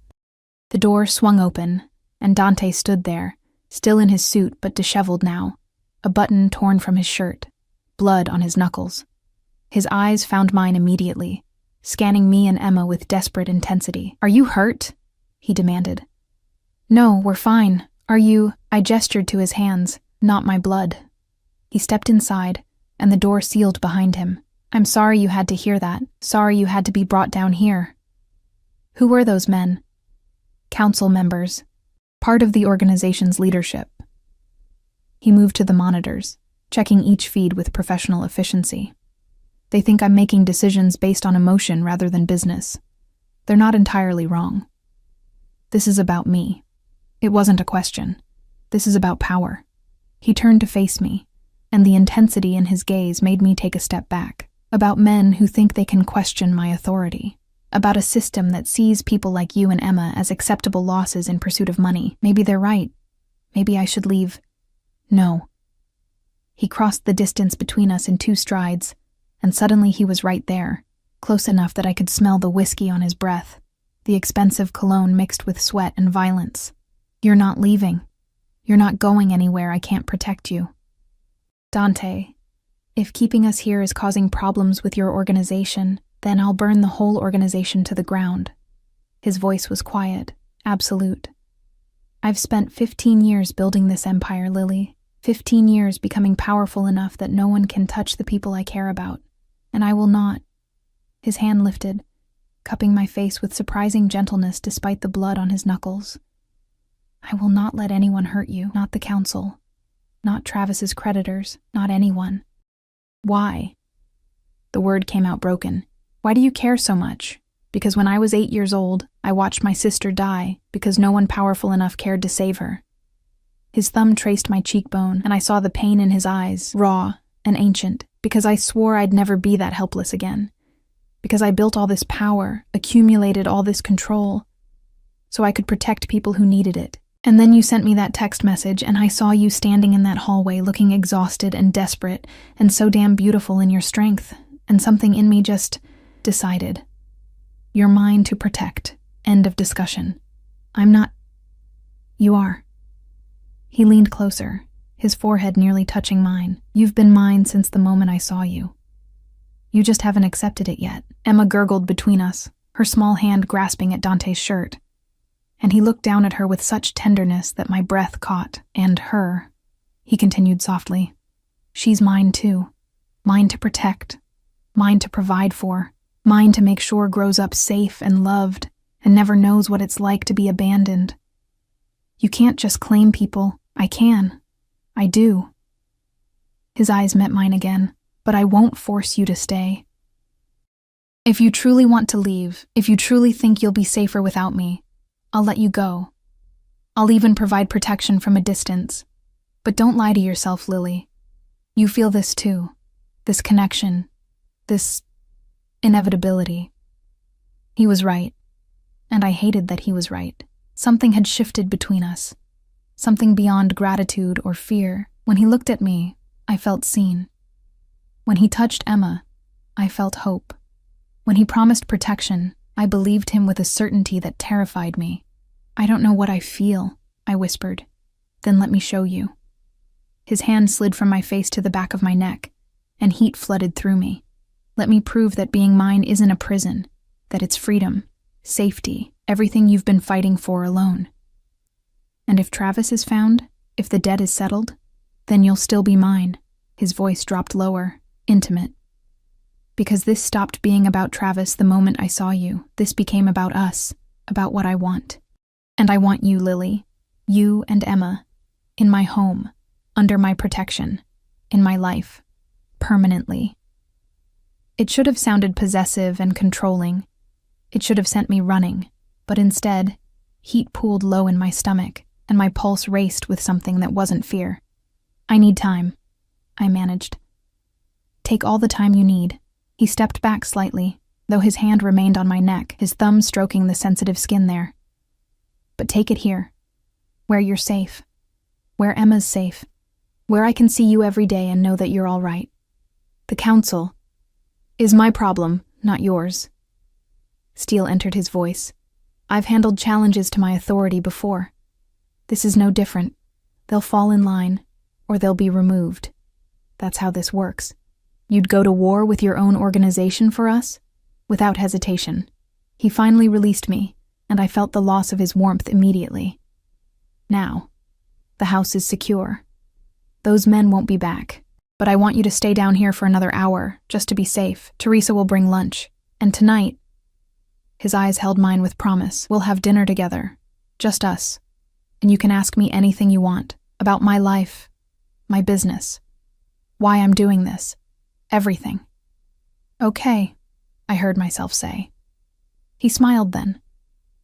The door swung open, and Dante stood there, still in his suit but disheveled now, a button torn from his shirt, blood on his knuckles. His eyes found mine immediately, scanning me and Emma with desperate intensity. "Are you hurt?" he demanded. "No, we're fine. Are you—" I gestured to his hands, "Not my blood." He stepped inside, and the door sealed behind him. "I'm sorry you had to hear that. Sorry you had to be brought down here." Who were those men? Council members, part of the organization's leadership. He moved to the monitors, checking each feed with professional efficiency. They think I'm making decisions based on emotion rather than business. They're not entirely wrong. This is about me. It wasn't a question. This is about power. He turned to face me, and the intensity in his gaze made me take a step back. About men who think they can question my authority. About a system that sees people like you and Emma as acceptable losses in pursuit of money. Maybe they're right. Maybe I should leave. No. He crossed the distance between us in 2 strides, and suddenly he was right there, close enough that I could smell the whiskey on his breath, the expensive cologne mixed with sweat and violence. "You're not leaving. You're not going anywhere. I can't protect you." "Dante," If keeping us here is causing problems with your organization, then I'll burn the whole organization to the ground." His voice was quiet, absolute. "I've spent 15 years building this empire, Lily. 15 years becoming powerful enough that no one can touch the people I care about. And I will not." His hand lifted, cupping my face with surprising gentleness despite the blood on his knuckles. "I will not let anyone hurt you, not the council, not Travis's creditors, not anyone." "Why?" The word came out broken. "Why do you care so much?" "Because when I was 8 years old, I watched my sister die because no one powerful enough cared to save her." His thumb traced my cheekbone, and I saw the pain in his eyes, raw and ancient, because I swore I'd never be that helpless again. Because I built all this power, accumulated all this control, so I could protect people who needed it. And then you sent me that text message, and I saw you standing in that hallway looking exhausted and desperate, and so damn beautiful in your strength, and something in me just decided. You're mine to protect. End of discussion. I'm not. You are. He leaned closer, his forehead nearly touching mine. "You've been mine since the moment I saw you. You just haven't accepted it yet." Emma gurgled between us, her small hand grasping at Dante's shirt. And he looked down at her with such tenderness that my breath caught. "And her," he continued softly. "She's mine too. Mine to protect. Mine to provide for. Mine to make sure grows up safe and loved and never knows what it's like to be abandoned. You can't just claim people. I can. I do." His eyes met mine again. "But I won't force you to stay. If you truly want to leave, if you truly think you'll be safer without me, I'll let you go. I'll even provide protection from a distance. But don't lie to yourself, Lily. You feel this too. This connection. This inevitability." He was right. And I hated that he was right. Something had shifted between us. Something beyond gratitude or fear. When he looked at me, I felt seen. When he touched Emma, I felt hope. When he promised protection, I believed him with a certainty that terrified me. "I don't know what I feel," I whispered. "Then let me show you." His hand slid from my face to the back of my neck, and heat flooded through me. "Let me prove that being mine isn't a prison, that it's freedom, safety, everything you've been fighting for alone. And if Travis is found, if the debt is settled, then you'll still be mine." His voice dropped lower, intimate. "Because this stopped being about Travis the moment I saw you. This became about us, about what I want. And I want you, Lily, you and Emma, in my home, under my protection, in my life, permanently." It should have sounded possessive and controlling. It should have sent me running, but instead, heat pooled low in my stomach, and my pulse raced with something that wasn't fear. "I need time," I managed. "Take all the time you need." He stepped back slightly, though his hand remained on my neck, his thumb stroking the sensitive skin there. "But take it here, where you're safe, where Emma's safe, where I can see you every day and know that you're all right. The council is my problem, not yours." Steel entered his voice. "I've handled challenges to my authority before. This is no different. They'll fall in line, or they'll be removed. That's how this works. You'd go to war with your own organization for us?" Without hesitation. He finally released me, and I felt the loss of his warmth immediately. "Now, the house is secure. Those men won't be back. But I want you to stay down here for another hour, just to be safe. Teresa will bring lunch. And tonight," his eyes held mine with promise, "we'll have dinner together. Just us. And you can ask me anything you want, about my life, my business, why I'm doing this. Everything." "Okay," I heard myself say. He smiled then,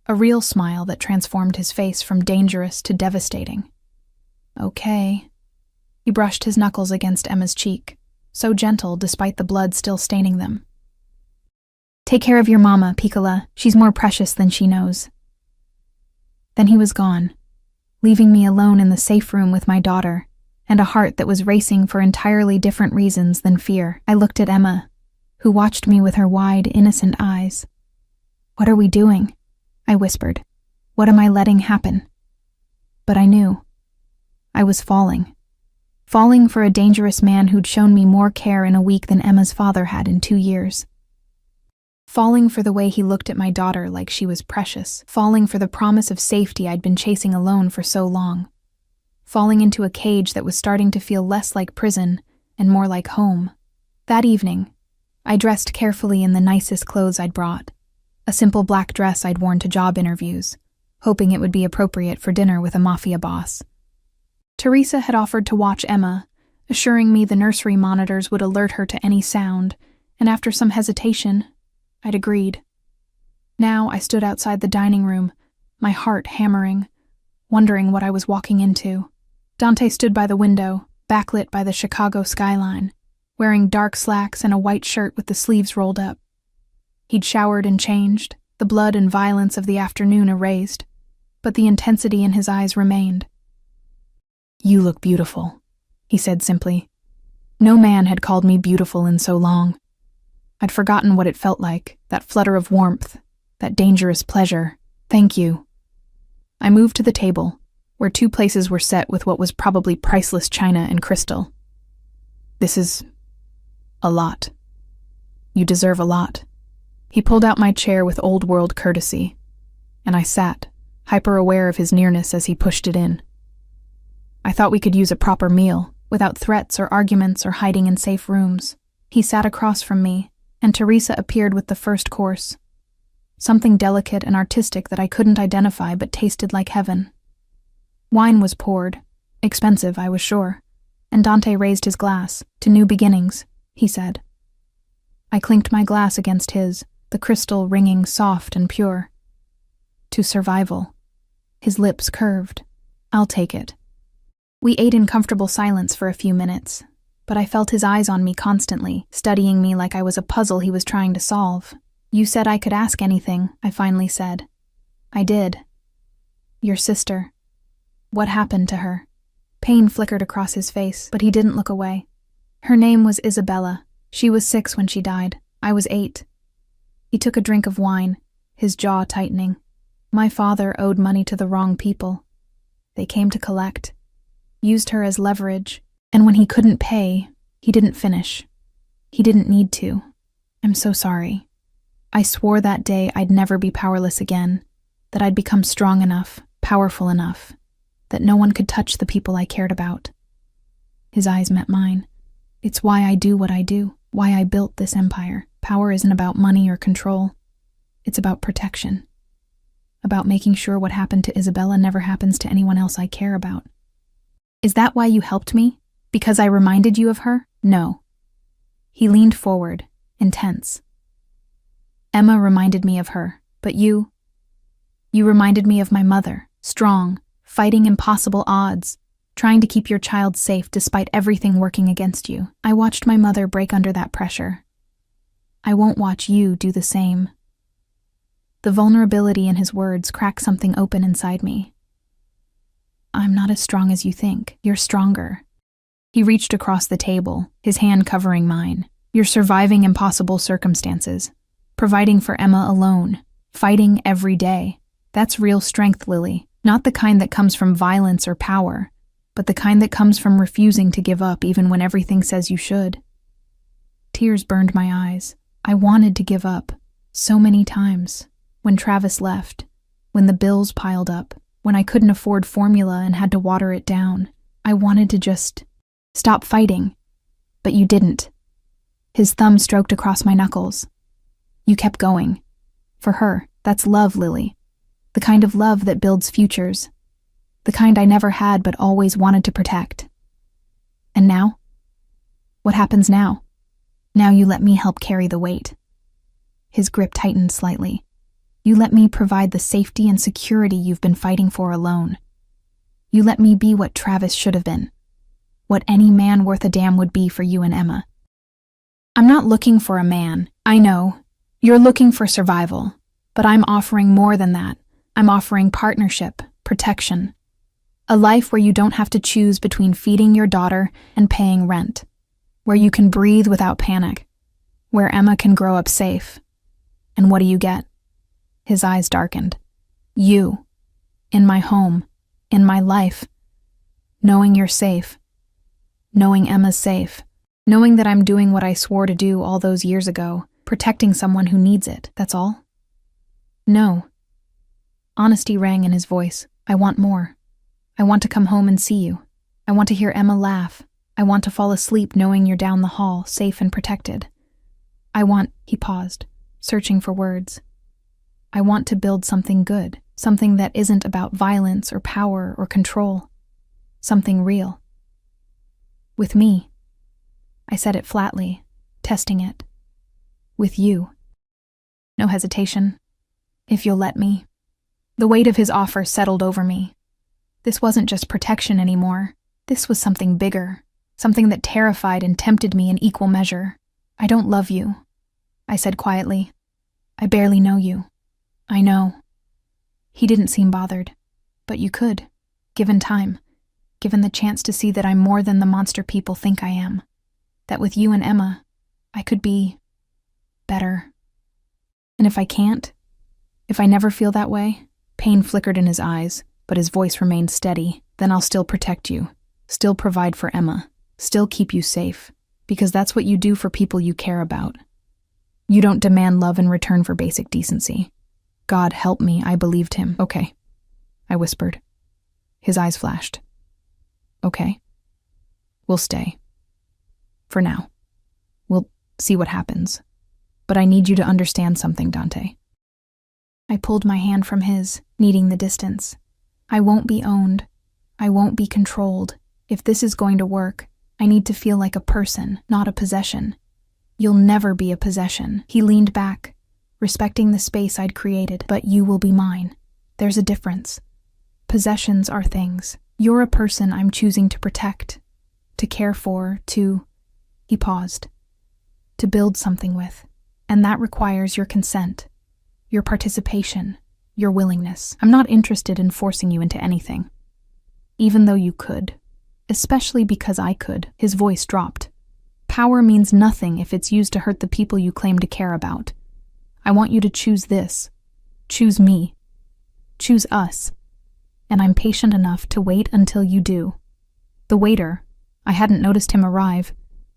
a real smile that transformed his face from dangerous to devastating. "Okay." He brushed his knuckles against Emma's cheek, so gentle despite the blood still staining them. "Take care of your mama, Piccola. She's more precious than she knows." Then he was gone, leaving me alone in the safe room with my daughter, and a heart that was racing for entirely different reasons than fear. I looked at Emma, who watched me with her wide, innocent eyes. "What are we doing?" I whispered. "What am I letting happen?" But I knew. I was falling falling for a dangerous man who'd shown me more care in a week than Emma's father had in 2 years. Falling for the way he looked at my daughter like she was precious, falling for the promise of safety I'd been chasing alone for so long, falling into a cage that was starting to feel less like prison and more like home. That evening, I dressed carefully in the nicest clothes I'd brought, a simple black dress I'd worn to job interviews, hoping it would be appropriate for dinner with a Mafia boss. Teresa had offered to watch Emma, assuring me the nursery monitors would alert her to any sound, and after some hesitation, I'd agreed. Now I stood outside the dining room, my heart hammering, wondering what I was walking into. Dante stood by the window, backlit by the Chicago skyline, wearing dark slacks and a white shirt with the sleeves rolled up. He'd showered and changed, the blood and violence of the afternoon erased, but the intensity in his eyes remained. "You look beautiful," he said simply. No man had called me beautiful in so long. I'd forgotten what it felt like, that flutter of warmth, that dangerous pleasure. "Thank you." I moved to the table, where 2 places were set with what was probably priceless china and crystal. "This is a lot. You deserve a lot." He pulled out my chair with old-world courtesy, and I sat, hyper-aware of his nearness as he pushed it in. I thought we could use a proper meal, without threats or arguments or hiding in safe rooms. He sat across from me, and Teresa appeared with the first course. Something delicate and artistic that I couldn't identify but tasted like heaven. Wine was poured, expensive, I was sure, and Dante raised his glass. "To new beginnings," he said. I clinked my glass against his, the crystal ringing soft and pure. "To survival." His lips curved. "I'll take it." We ate in comfortable silence for a few minutes, but I felt his eyes on me constantly, studying me like I was a puzzle he was trying to solve. "You said I could ask anything," I finally said. "I did. Your sister. What happened to her?" Pain flickered across his face, but he didn't look away. "Her name was Isabella. She was 6 when she died. I was 8. He took a drink of wine, his jaw tightening. "My father owed money to the wrong people. They came to collect, used her as leverage, and when he couldn't pay, he didn't finish. He didn't need to. I'm so sorry. I swore that day I'd never be powerless again, that I'd become strong enough, powerful enough, that no one could touch the people I cared about." His eyes met mine. "It's why I do what I do, why I built this empire. Power isn't about money or control. It's about protection. About making sure what happened to Isabella never happens to anyone else I care about." "Is that why you helped me? Because I reminded you of her?" "No." He leaned forward, intense. "Emma reminded me of her, but you reminded me of my mother, strong, fighting impossible odds, trying to keep your child safe despite everything working against you. I watched my mother break under that pressure. I won't watch you do the same." The vulnerability in his words cracked something open inside me. "I'm not as strong as you think. You're stronger." He reached across the table, his hand covering mine. "You're surviving impossible circumstances, providing for Emma alone, fighting every day. That's real strength, Lily. Not the kind that comes from violence or power, but the kind that comes from refusing to give up even when everything says you should." Tears burned my eyes. I wanted to give up, so many times. When Travis left, when the bills piled up, when I couldn't afford formula and had to water it down, I wanted to just stop fighting. But you didn't. His thumb stroked across my knuckles. You kept going. For her, that's love, Lily. The kind of love that builds futures. The kind I never had but always wanted to protect. And now? What happens now? Now you let me help carry the weight. His grip tightened slightly. You let me provide the safety and security you've been fighting for alone. You let me be what Travis should have been. What any man worth a damn would be for you and Emma. I'm not looking for a man. I know. You're looking for survival. But I'm offering more than that. I'm offering partnership, protection. A life where you don't have to choose between feeding your daughter and paying rent. Where you can breathe without panic. Where Emma can grow up safe. And what do you get? His eyes darkened. You. In my home. In my life. Knowing you're safe. knowing Emma's safe, knowing that I'm doing what I swore to do all those years ago, protecting someone who needs it, that's all? No. Honesty rang in his voice. I want more. I want to come home and see you. I want to hear Emma laugh. I want to fall asleep knowing you're down the hall, safe and protected. He paused, searching for words. I want to build something good, something that isn't about violence or power or control. Something real. With me. I said it flatly, testing it. With you. No hesitation. If you'll let me. The weight of his offer settled over me. This wasn't just protection anymore. This was something bigger, something that terrified and tempted me in equal measure. I don't love you, I said quietly. I barely know you. I know. He didn't seem bothered. But you could, given time, given the chance to see that I'm more than the monster people think I am. That with you and Emma, I could be better. And if I can't, if I never feel that way, pain flickered in his eyes, but his voice remained steady, then I'll still protect you, still provide for Emma, still keep you safe, because that's what you do for people you care about. You don't demand love in return for basic decency. God help me, I believed him. Okay, I whispered. His eyes flashed. Okay. We'll stay. For now. We'll see what happens. But I need you to understand something, Dante. I pulled my hand from his, needing the distance. I won't be owned. I won't be controlled. If this is going to work, I need to feel like a person, not a possession. You'll never be a possession. He leaned back, respecting the space I'd created. But you will be mine. There's a difference. Possessions are things. You're a person I'm choosing to protect, to care for, He paused. To build something with. And that requires your consent, your participation, your willingness. I'm not interested in forcing you into anything. Even though you could. Especially because I could. His voice dropped. Power means nothing if it's used to hurt the people you claim to care about. I want you to choose this. Choose me. Choose us. And I'm patient enough to wait until you do. The waiter, I hadn't noticed him arrive,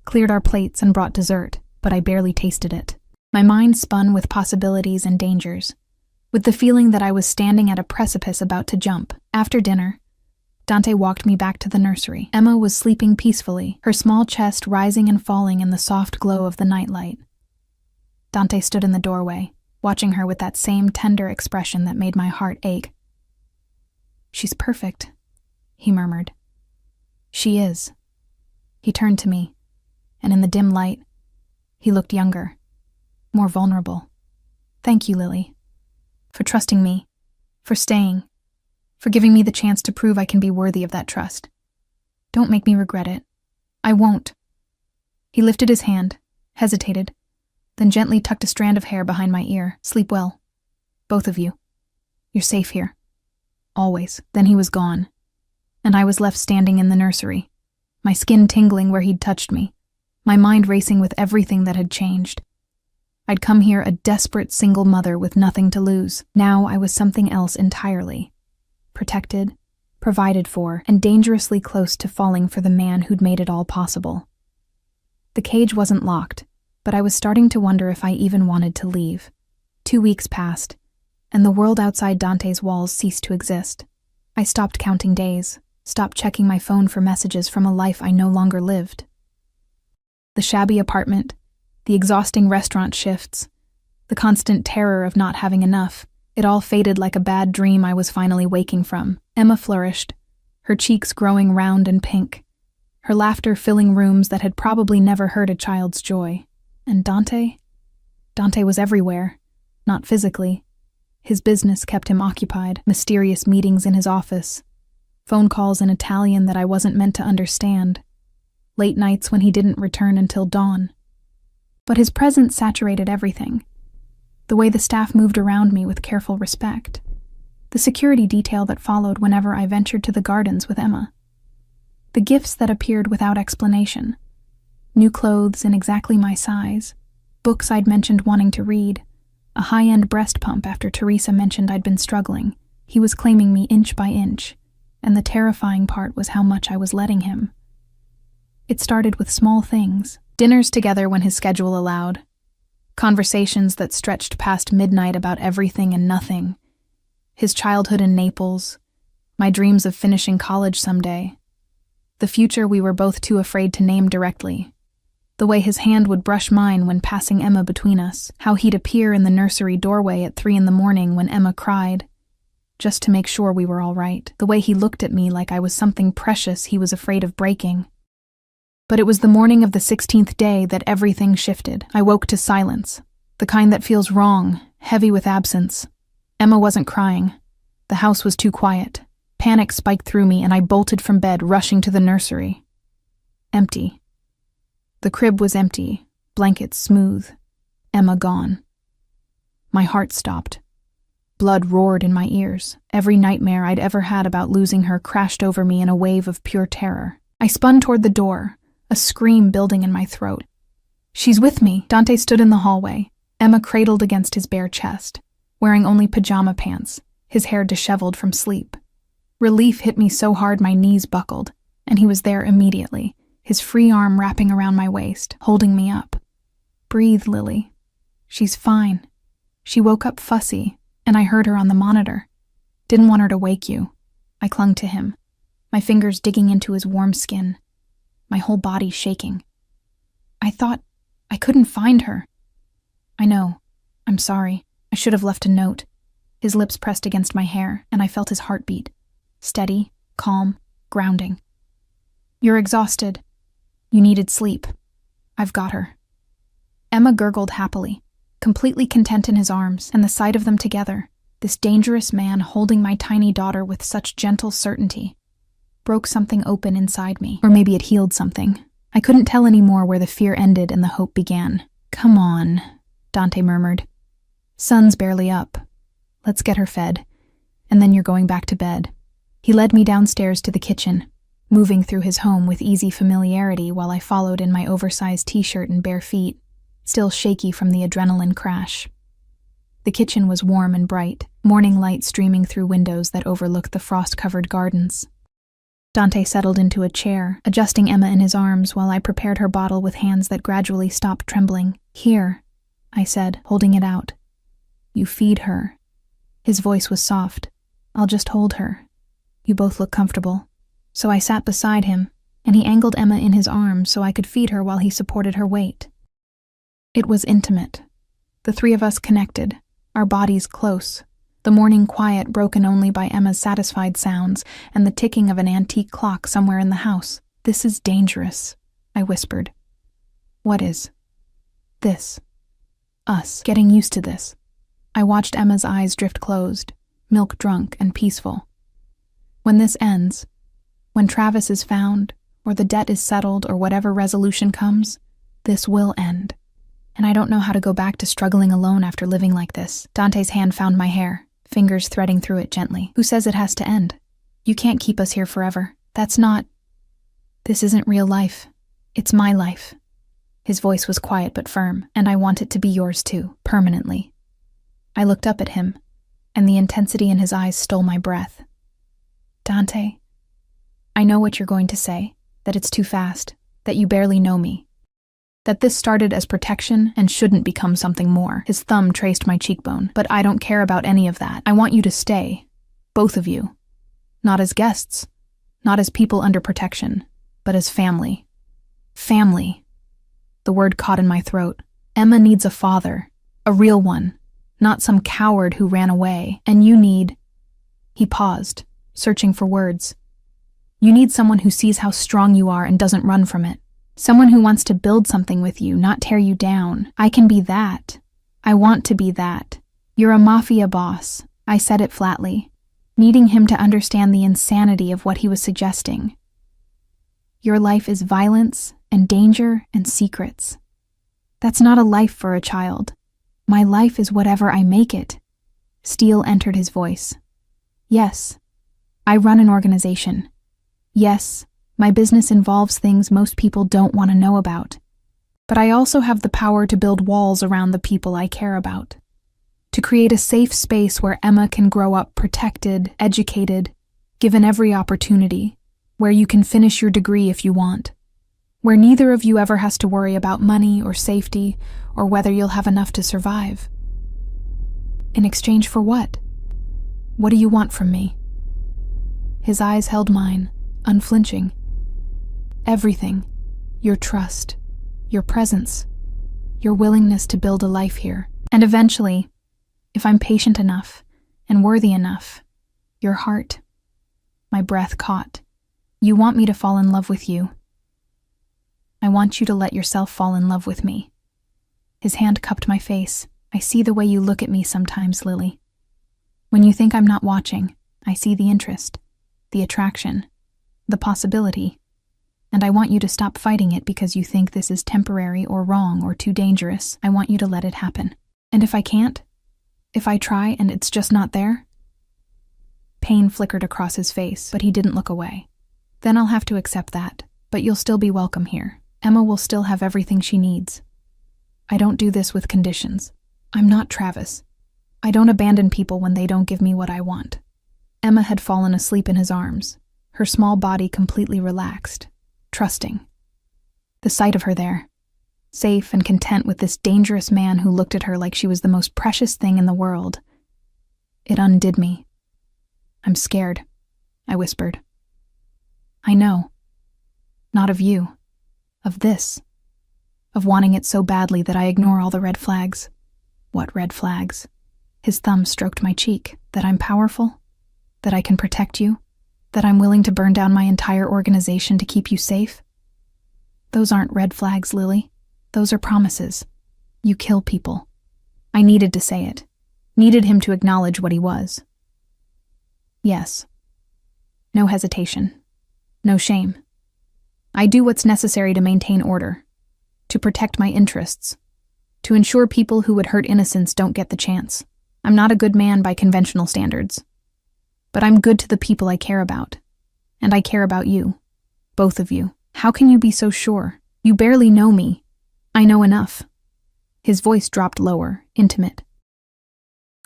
cleared our plates and brought dessert, but I barely tasted it. My mind spun with possibilities and dangers, with the feeling that I was standing at a precipice about to jump. After dinner, Dante walked me back to the nursery. Emma was sleeping peacefully, her small chest rising and falling in the soft glow of the nightlight. Dante stood in the doorway, watching her with that same tender expression that made my heart ache. She's perfect, he murmured. She is. He turned to me, and in the dim light, he looked younger, more vulnerable. Thank you, Lily, for trusting me, for staying, for giving me the chance to prove I can be worthy of that trust. Don't make me regret it. I won't. He lifted his hand, hesitated, then gently tucked a strand of hair behind my ear. Sleep well. Both of you. You're safe here. Always. Then he was gone, and I was left standing in the nursery, my skin tingling where he'd touched me, my mind racing with everything that had changed. I'd come here a desperate single mother with nothing to lose. Now I was something else entirely. Protected, provided for, and dangerously close to falling for the man who'd made it all possible. The cage wasn't locked, but I was starting to wonder if I even wanted to leave. 2 weeks passed, and the world outside Dante's walls ceased to exist. I stopped counting days, stopped checking my phone for messages from a life I no longer lived. The shabby apartment, the exhausting restaurant shifts, the constant terror of not having enough, it all faded like a bad dream I was finally waking from. Emma flourished, her cheeks growing round and pink, her laughter filling rooms that had probably never heard a child's joy. And Dante? Dante was everywhere, not physically. His business kept him occupied, mysterious meetings in his office, phone calls in Italian that I wasn't meant to understand, late nights when he didn't return until dawn. But his presence saturated everything. The way the staff moved around me with careful respect, the security detail that followed whenever I ventured to the gardens with Emma, the gifts that appeared without explanation, new clothes in exactly my size, books I'd mentioned wanting to read, a high-end breast pump after Teresa mentioned I'd been struggling. He was claiming me inch by inch, and the terrifying part was how much I was letting him. It started with small things. Dinners together when his schedule allowed. Conversations that stretched past midnight about everything and nothing. His childhood in Naples. My dreams of finishing college someday. The future we were both too afraid to name directly. The way his hand would brush mine when passing Emma between us. How he'd appear in the nursery doorway at 3 a.m. when Emma cried, just to make sure we were all right. The way he looked at me like I was something precious he was afraid of breaking. But it was the morning of the 16th day that everything shifted. I woke to silence, the kind that feels wrong, heavy with absence. Emma wasn't crying. The house was too quiet. Panic spiked through me and I bolted from bed, rushing to the nursery. Empty. The crib was empty, blankets smooth. Emma gone. My heart stopped. Blood roared in my ears. Every nightmare I'd ever had about losing her crashed over me in a wave of pure terror. I spun toward the door, a scream building in my throat. She's with me. Dante stood in the hallway, Emma cradled against his bare chest, wearing only pajama pants, his hair disheveled from sleep. Relief hit me so hard my knees buckled, and he was there immediately, his free arm wrapping around my waist, holding me up. Breathe, Lily. She's fine. She woke up fussy, and I heard her on the monitor. Didn't want her to wake you. I clung to him, my fingers digging into his warm skin, my whole body shaking. I thought I couldn't find her. I know. I'm sorry. I should have left a note. His lips pressed against my hair, and I felt his heartbeat. Steady, calm, grounding. You're exhausted. You needed sleep. I've got her. Emma gurgled happily, completely content in his arms, and the sight of them together, this dangerous man holding my tiny daughter with such gentle certainty, broke something open inside me. Or maybe it healed something. I couldn't tell anymore where the fear ended and the hope began. Come on, Dante murmured. Sun's barely up. Let's get her fed, and then you're going back to bed. He led me downstairs to the kitchen, moving through his home with easy familiarity while I followed in my oversized t-shirt and bare feet, still shaky from the adrenaline crash. The kitchen was warm and bright, morning light streaming through windows that overlooked the frost-covered gardens. Dante settled into a chair, adjusting Emma in his arms while I prepared her bottle with hands that gradually stopped trembling. Here, I said, holding it out. You feed her. His voice was soft. I'll just hold her. You both look comfortable. So I sat beside him, and he angled Emma in his arms so I could feed her while he supported her weight. It was intimate. The three of us connected, our bodies close, the morning quiet broken only by Emma's satisfied sounds and the ticking of an antique clock somewhere in the house. This is dangerous, I whispered. What is? This. Us. Getting used to this. I watched Emma's eyes drift closed, milk-drunk and peaceful. When this ends, when Travis is found, or the debt is settled, or whatever resolution comes, this will end. And I don't know how to go back to struggling alone after living like this. Dante's hand found my hair, fingers threading through it gently. Who says it has to end? You can't keep us here forever. That's not... This isn't real life. It's my life. His voice was quiet but firm, and I want it to be yours too, permanently. I looked up at him, and the intensity in his eyes stole my breath. Dante, I know what you're going to say, that it's too fast, that you barely know me, that this started as protection and shouldn't become something more. His thumb traced my cheekbone, but I don't care about any of that. I want you to stay, both of you, not as guests, not as people under protection, but as family. Family. The word caught in my throat. Emma needs a father, a real one, not some coward who ran away, and you need... He paused, searching for words. You need someone who sees how strong you are and doesn't run from it. Someone who wants to build something with you, not tear you down. I can be that. I want to be that. You're a Mafia boss. I said it flatly, needing him to understand the insanity of what he was suggesting. Your life is violence and danger and secrets. That's not a life for a child. My life is whatever I make it. Steel entered his voice. Yes, I run an organization. Yes, my business involves things most people don't want to know about. But I also have the power to build walls around the people I care about. To create a safe space where Emma can grow up protected, educated, given every opportunity, where you can finish your degree if you want. where neither of you ever has to worry about money or safety or whether you'll have enough to survive. In exchange for what? What do you want from me? His eyes held mine, unflinching. Everything. Your trust, your presence, your willingness to build a life here. And eventually, if I'm patient enough and worthy enough, your heart. My breath caught. You want me to fall in love with you. I want you to let yourself fall in love with me. His hand cupped my face. I see the way you look at me sometimes, Lily. When you think I'm not watching, I see the interest, the attraction, the possibility. And I want you to stop fighting it because you think this is temporary or wrong or too dangerous. I want you to let it happen. And if I can't? If I try and it's just not there? Pain flickered across his face, but he didn't look away. Then I'll have to accept that, but you'll still be welcome here. Emma will still have everything she needs. I don't do this with conditions. I'm not Travis. I don't abandon people when they don't give me what I want. Emma had fallen asleep in his arms, her small body completely relaxed, trusting. The sight of her there, safe and content with this dangerous man who looked at her like she was the most precious thing in the world, it undid me. I'm scared, I whispered. I know. Not of you. Of this. Of wanting it so badly that I ignore all the red flags. What red flags? His thumb stroked my cheek. That I'm powerful? That I can protect you? That I'm willing to burn down my entire organization to keep you safe? Those aren't red flags, Lily. Those are promises. You kill people. I needed to say it. Needed him to acknowledge what he was. Yes. No hesitation. No shame. I do what's necessary to maintain order, to protect my interests, to ensure people who would hurt innocents don't get the chance. I'm not a good man by conventional standards, but I'm good to the people I care about, and I care about you, both of you. How can you be so sure? You barely know me. I know enough. His voice dropped lower, intimate.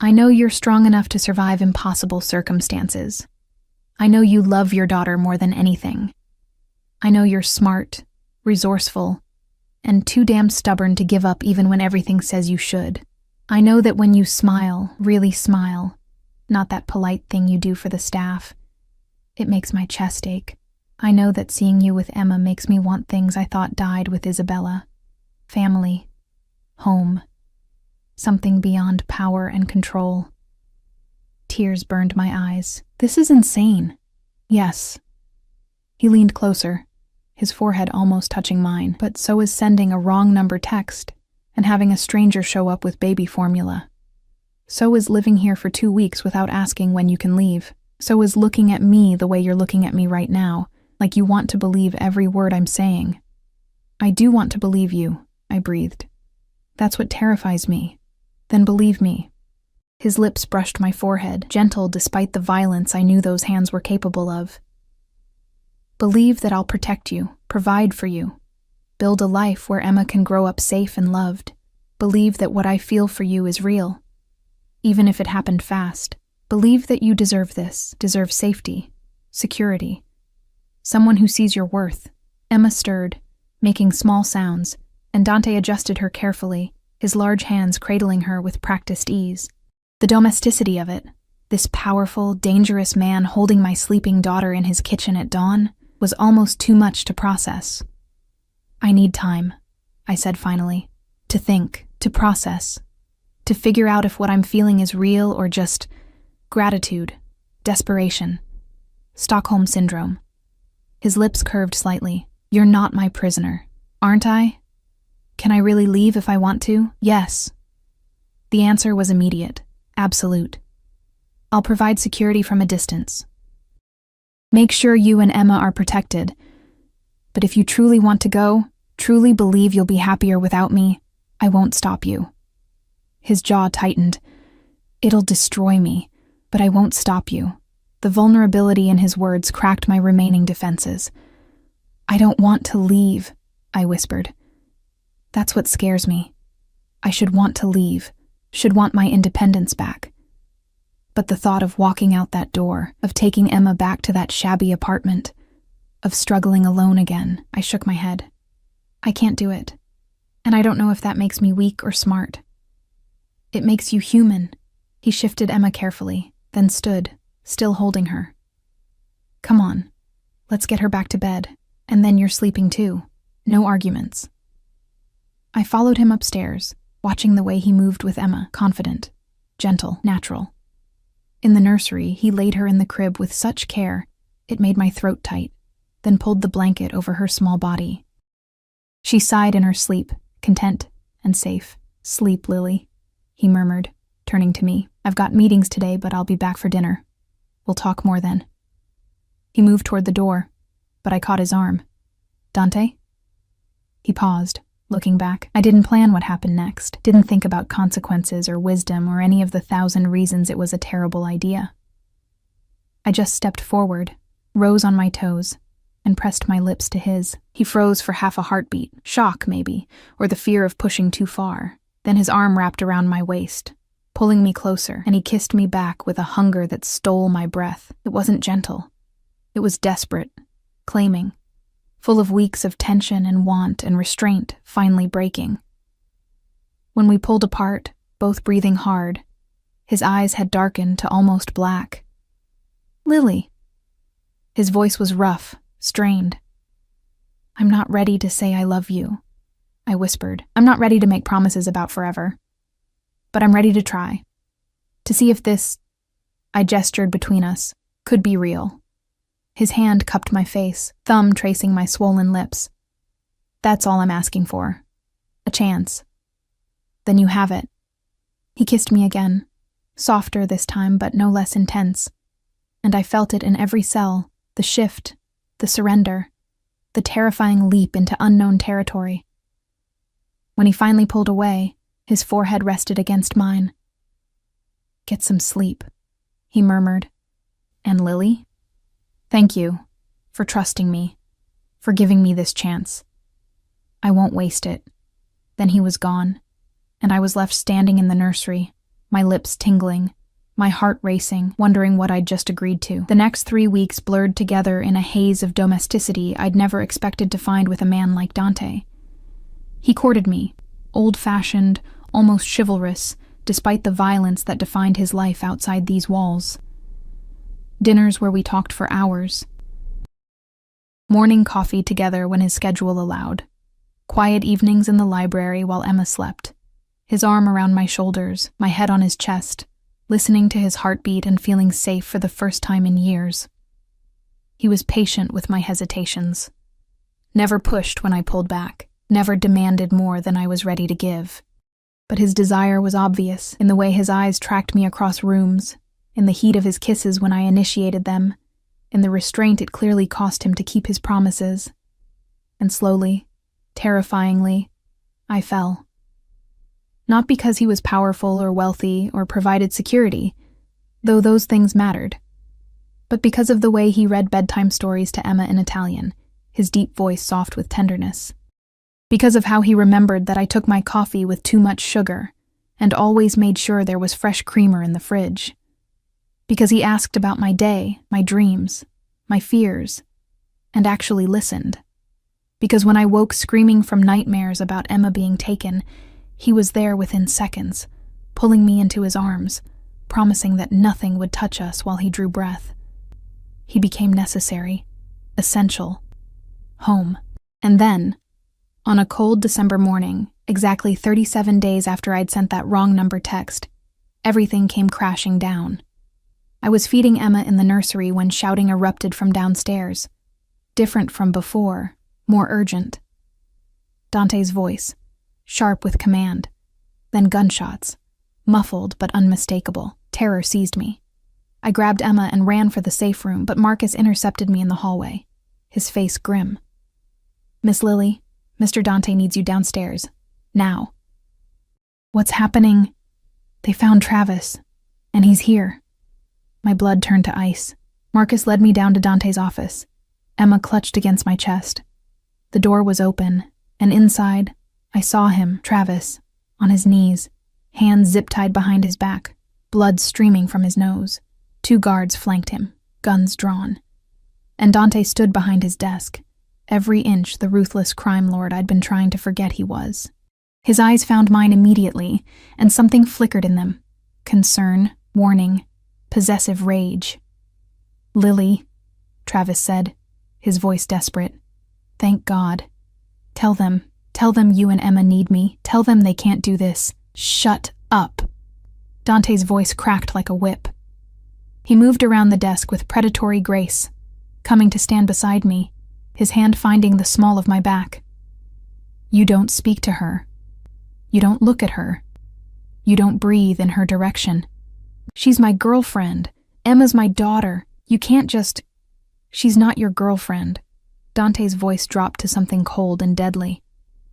I know you're strong enough to survive impossible circumstances. I know you love your daughter more than anything. I know you're smart, resourceful, and too damn stubborn to give up even when everything says you should. I know that when you smile, really smile, not that polite thing you do for the staff, it makes my chest ache. I know that seeing you with Emma makes me want things I thought died with Isabella. Family, home, something beyond power and control. Tears burned my eyes. This is insane. Yes. He leaned closer, his forehead almost touching mine, but so is sending a wrong number text and having a stranger show up with baby formula. So is living here for 2 weeks without asking when you can leave. So is looking at me the way you're looking at me right now, like you want to believe every word I'm saying. I do want to believe you, I breathed. That's what terrifies me. Then believe me. His lips brushed my forehead, gentle despite the violence I knew those hands were capable of. Believe that I'll protect you, provide for you, build a life where Emma can grow up safe and loved. Believe that what I feel for you is real, even if it happened fast. Believe that you deserve this, deserve safety, security, someone who sees your worth. Emma stirred, making small sounds, and Dante adjusted her carefully, his large hands cradling her with practiced ease. The domesticity of it, this powerful, dangerous man holding my sleeping daughter in his kitchen at dawn, was almost too much to process. I need time, I said finally, to think, to process, to figure out if what I'm feeling is real or just gratitude, desperation, Stockholm Syndrome. His lips curved slightly. You're not my prisoner, aren't I? Can I really leave if I want to? Yes. The answer was immediate, absolute. I'll provide security from a distance. Make sure you and Emma are protected. But if you truly want to go, truly believe you'll be happier without me, I won't stop you. His jaw tightened. It'll destroy me, but I won't stop you. The vulnerability in his words cracked my remaining defenses. I don't want to leave, I whispered. That's what scares me. I should want to leave, should want my independence back. But the thought of walking out that door, of taking Emma back to that shabby apartment, of struggling alone again, I shook my head. I can't do it. And I don't know if that makes me weak or smart. It makes you human. He shifted Emma carefully, then stood, still holding her. Come on. Let's get her back to bed. And then you're sleeping too. No arguments. I followed him upstairs, watching the way he moved with Emma, confident, gentle, natural. In the nursery, he laid her in the crib with such care, it made my throat tight, then pulled the blanket over her small body. She sighed in her sleep, content and safe. Sleep, Lily, he murmured, turning to me. I've got meetings today, but I'll be back for dinner. We'll talk more then. He moved toward the door, but I caught his arm. Dante? He paused, looking back. I didn't plan what happened next, didn't think about consequences or wisdom or any of the 1,000 reasons it was a terrible idea. I just stepped forward, rose on my toes, and pressed my lips to his. He froze for half a heartbeat, shock maybe, or the fear of pushing too far. Then his arm wrapped around my waist, pulling me closer, and he kissed me back with a hunger that stole my breath. It wasn't gentle. It was desperate, claiming, full of weeks of tension and want and restraint finally breaking. When we pulled apart, both breathing hard, his eyes had darkened to almost black. Lily. His voice was rough, strained. I'm not ready to say I love you, I whispered. I'm not ready to make promises about forever. But I'm ready to try. To see if this, I gestured between us, could be real. His hand cupped my face, thumb tracing my swollen lips. That's all I'm asking for. A chance. Then you have it. He kissed me again, softer this time but no less intense. And I felt it in every cell, the shift, the surrender, the terrifying leap into unknown territory. When he finally pulled away, his forehead rested against mine. Get some sleep, he murmured. And Lily? Thank you for trusting me, for giving me this chance. I won't waste it. Then he was gone, and I was left standing in the nursery, my lips tingling, my heart racing, wondering what I'd just agreed to. The next 3 weeks blurred together in a haze of domesticity I'd never expected to find with a man like Dante. He courted me, old-fashioned, almost chivalrous, despite the violence that defined his life outside these walls. Dinners where we talked for hours. Morning coffee together when his schedule allowed. Quiet evenings in the library while Emma slept. His arm around my shoulders, my head on his chest, listening to his heartbeat and feeling safe for the first time in years. He was patient with my hesitations. Never pushed when I pulled back, never demanded more than I was ready to give. But his desire was obvious in the way his eyes tracked me across rooms, in the heat of his kisses when I initiated them, in the restraint it clearly cost him to keep his promises. And slowly, terrifyingly, I fell. Not because he was powerful or wealthy or provided security, though those things mattered, but because of the way he read bedtime stories to Emma in Italian, his deep voice soft with tenderness. Because of how he remembered that I took my coffee with too much sugar and always made sure there was fresh creamer in the fridge. Because he asked about my day, my dreams, my fears, and actually listened. Because when I woke screaming from nightmares about Emma being taken, he was there within seconds, pulling me into his arms, promising that nothing would touch us while he drew breath. He became necessary, essential, home. And then, on a cold December morning, exactly 37 days after I'd sent that wrong number text, everything came crashing down. I was feeding Emma in the nursery when shouting erupted from downstairs. Different from before, more urgent. Dante's voice, sharp with command. Then gunshots, muffled but unmistakable. Terror seized me. I grabbed Emma and ran for the safe room, but Marcus intercepted me in the hallway, his face grim. Miss Lily, Mr. Dante needs you downstairs. Now. What's happening? They found Travis, and he's here. My blood turned to ice. Marcus led me down to Dante's office. Emma clutched against my chest. The door was open, and inside, I saw him, Travis, on his knees, hands zip-tied behind his back, blood streaming from his nose. 2 guards flanked him, guns drawn. And Dante stood behind his desk, every inch the ruthless crime lord I'd been trying to forget he was. His eyes found mine immediately, and something flickered in them. Concern, warning, possessive rage. "Lily," Travis said, his voice desperate. "Thank God. Tell them you and Emma need me. Tell them they can't do this. Shut up." Dante's voice cracked like a whip. He moved around the desk with predatory grace, coming to stand beside me, his hand finding the small of my back. "You don't speak to her. You don't look at her. You don't breathe in her direction. She's my girlfriend. Emma's my daughter. You can't just... She's not your girlfriend." Dante's voice dropped to something cold and deadly.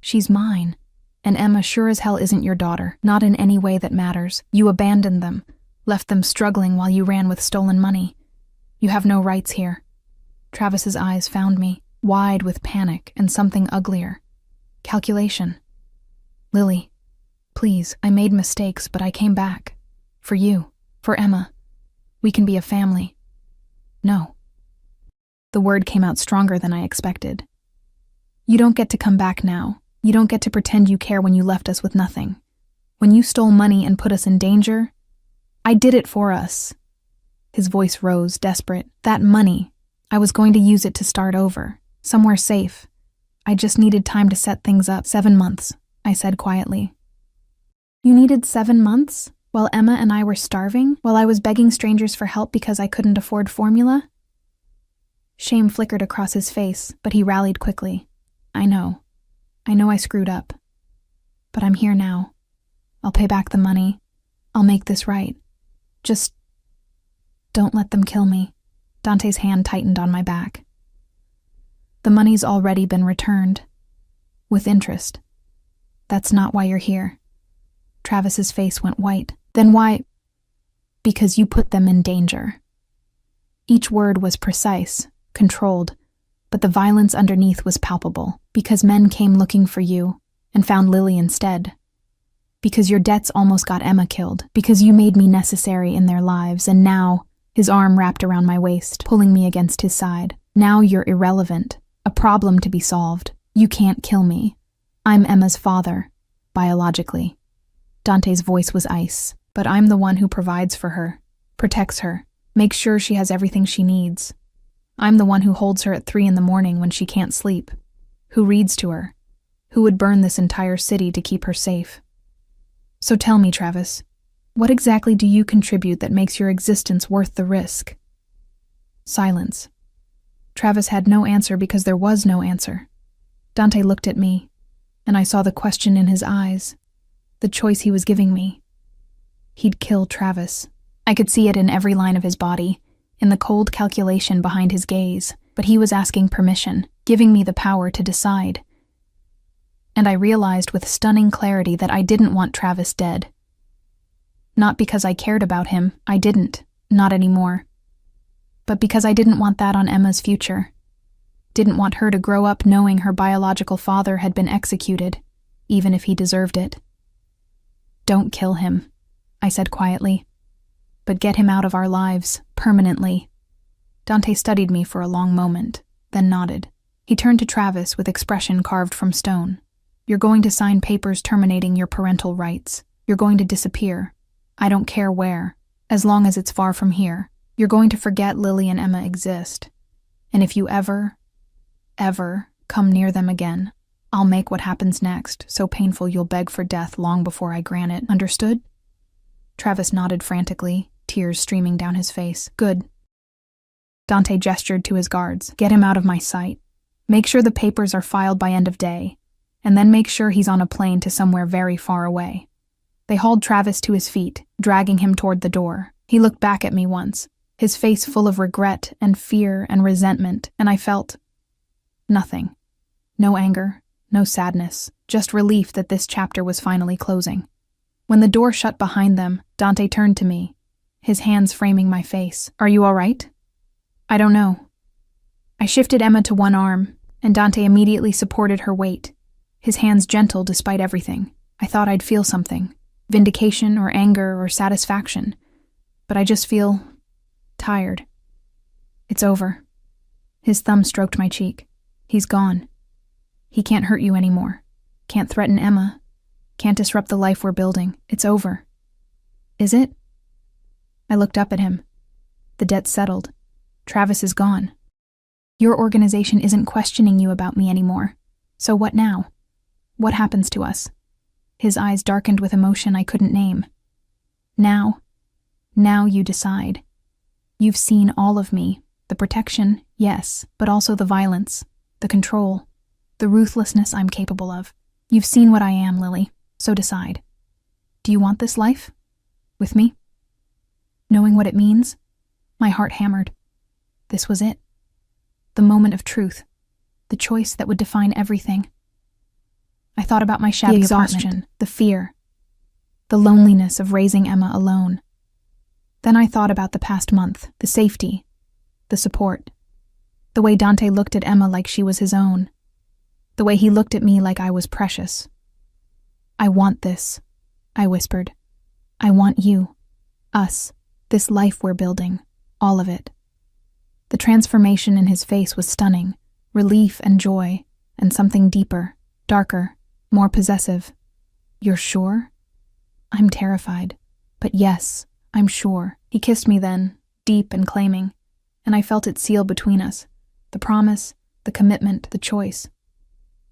"She's mine. And Emma sure as hell isn't your daughter, not in any way that matters. You abandoned them, left them struggling while you ran with stolen money. You have no rights here." Travis's eyes found me, wide with panic and something uglier. Calculation. "Lily, please, I made mistakes, but I came back. For you, for Emma. We can be a family." "No." The word came out stronger than I expected. "You don't get to come back now. You don't get to pretend you care when you left us with nothing. When you stole money and put us in danger, I did it for us." His voice rose, desperate. "That money, I was going to use it to start over, somewhere safe. I just needed time to set things up." "7 months," I said quietly. "You needed 7 months? While Emma and I were starving? While I was begging strangers for help because I couldn't afford formula?" Shame flickered across his face, but he rallied quickly. I know I screwed up. But I'm here now. I'll pay back the money. I'll make this right. Just don't let them kill me." Dante's hand tightened on my back. "The money's already been returned. With interest. That's not why you're here." Travis's face went white. "Then why?" "Because you put them in danger." Each word was precise, controlled, but the violence underneath was palpable. "Because men came looking for you and found Lily instead. Because your debts almost got Emma killed. Because you made me necessary in their lives, and now," his arm wrapped around my waist, pulling me against his side, "now you're irrelevant, a problem to be solved. You can't kill me. I'm Emma's father, biologically." Dante's voice was ice. "But I'm the one who provides for her, protects her, makes sure she has everything she needs. I'm the one who holds her at 3 a.m. when she can't sleep, who reads to her, who would burn this entire city to keep her safe. So tell me, Travis, what exactly do you contribute that makes your existence worth the risk?" Silence. Travis had no answer because there was no answer. Dante looked at me, and I saw the question in his eyes, the choice he was giving me. He'd kill Travis. I could see it in every line of his body, in the cold calculation behind his gaze, but he was asking permission, giving me the power to decide. And I realized with stunning clarity that I didn't want Travis dead. Not because I cared about him, I didn't, not anymore. But because I didn't want that on Emma's future. Didn't want her to grow up knowing her biological father had been executed, even if he deserved it. "Don't kill him," I said quietly, "but get him out of our lives, permanently." Dante studied me for a long moment, then nodded. He turned to Travis with expression carved from stone. "You're going to sign papers terminating your parental rights. You're going to disappear. I don't care where, as long as it's far from here. You're going to forget Lily and Emma exist. And if you ever come near them again, I'll make what happens next so painful you'll beg for death long before I grant it. Understood?" Travis nodded frantically, tears streaming down his face. "Good." Dante gestured to his guards. "Get him out of my sight. Make sure the papers are filed by end of day, and then make sure he's on a plane to somewhere very far away." They hauled Travis to his feet, dragging him toward the door. He looked back at me once, his face full of regret and fear and resentment, and I felt nothing. No anger, no sadness, just relief that this chapter was finally closing. When the door shut behind them, Dante turned to me, his hands framing my face. "Are you all right?" "I don't know." I shifted Emma to one arm, and Dante immediately supported her weight, his hands gentle despite everything. I thought I'd feel something, vindication or anger or satisfaction, but I just feel tired. "It's over." His thumb stroked my cheek. He's gone. He can't hurt you anymore. Can't threaten Emma. Can't disrupt the life we're building. It's over. Is it? I looked up at him. The debt's settled. Travis is gone. Your organization isn't questioning you about me anymore. So what now? What happens to us? His eyes darkened with emotion I couldn't name. Now you decide. You've seen all of me. The protection, yes, but also the violence, the control, the ruthlessness I'm capable of. You've seen what I am, Lily, so decide. Do you want this life? With me? Knowing what it means, my heart hammered. This was it. The moment of truth. The choice that would define everything. I thought about my shabby exhaustion, the fear, the loneliness of raising Emma alone. Then I thought about the past month, the safety, the support, the way Dante looked at Emma like she was his own, the way he looked at me like I was precious. I want this, I whispered. I want you, us, this life we're building, all of it. The transformation in his face was stunning, relief and joy, and something deeper, darker, more possessive. You're sure? I'm terrified, but yes, I'm sure. He kissed me then, deep and claiming, and I felt it seal between us, the promise, the commitment, the choice.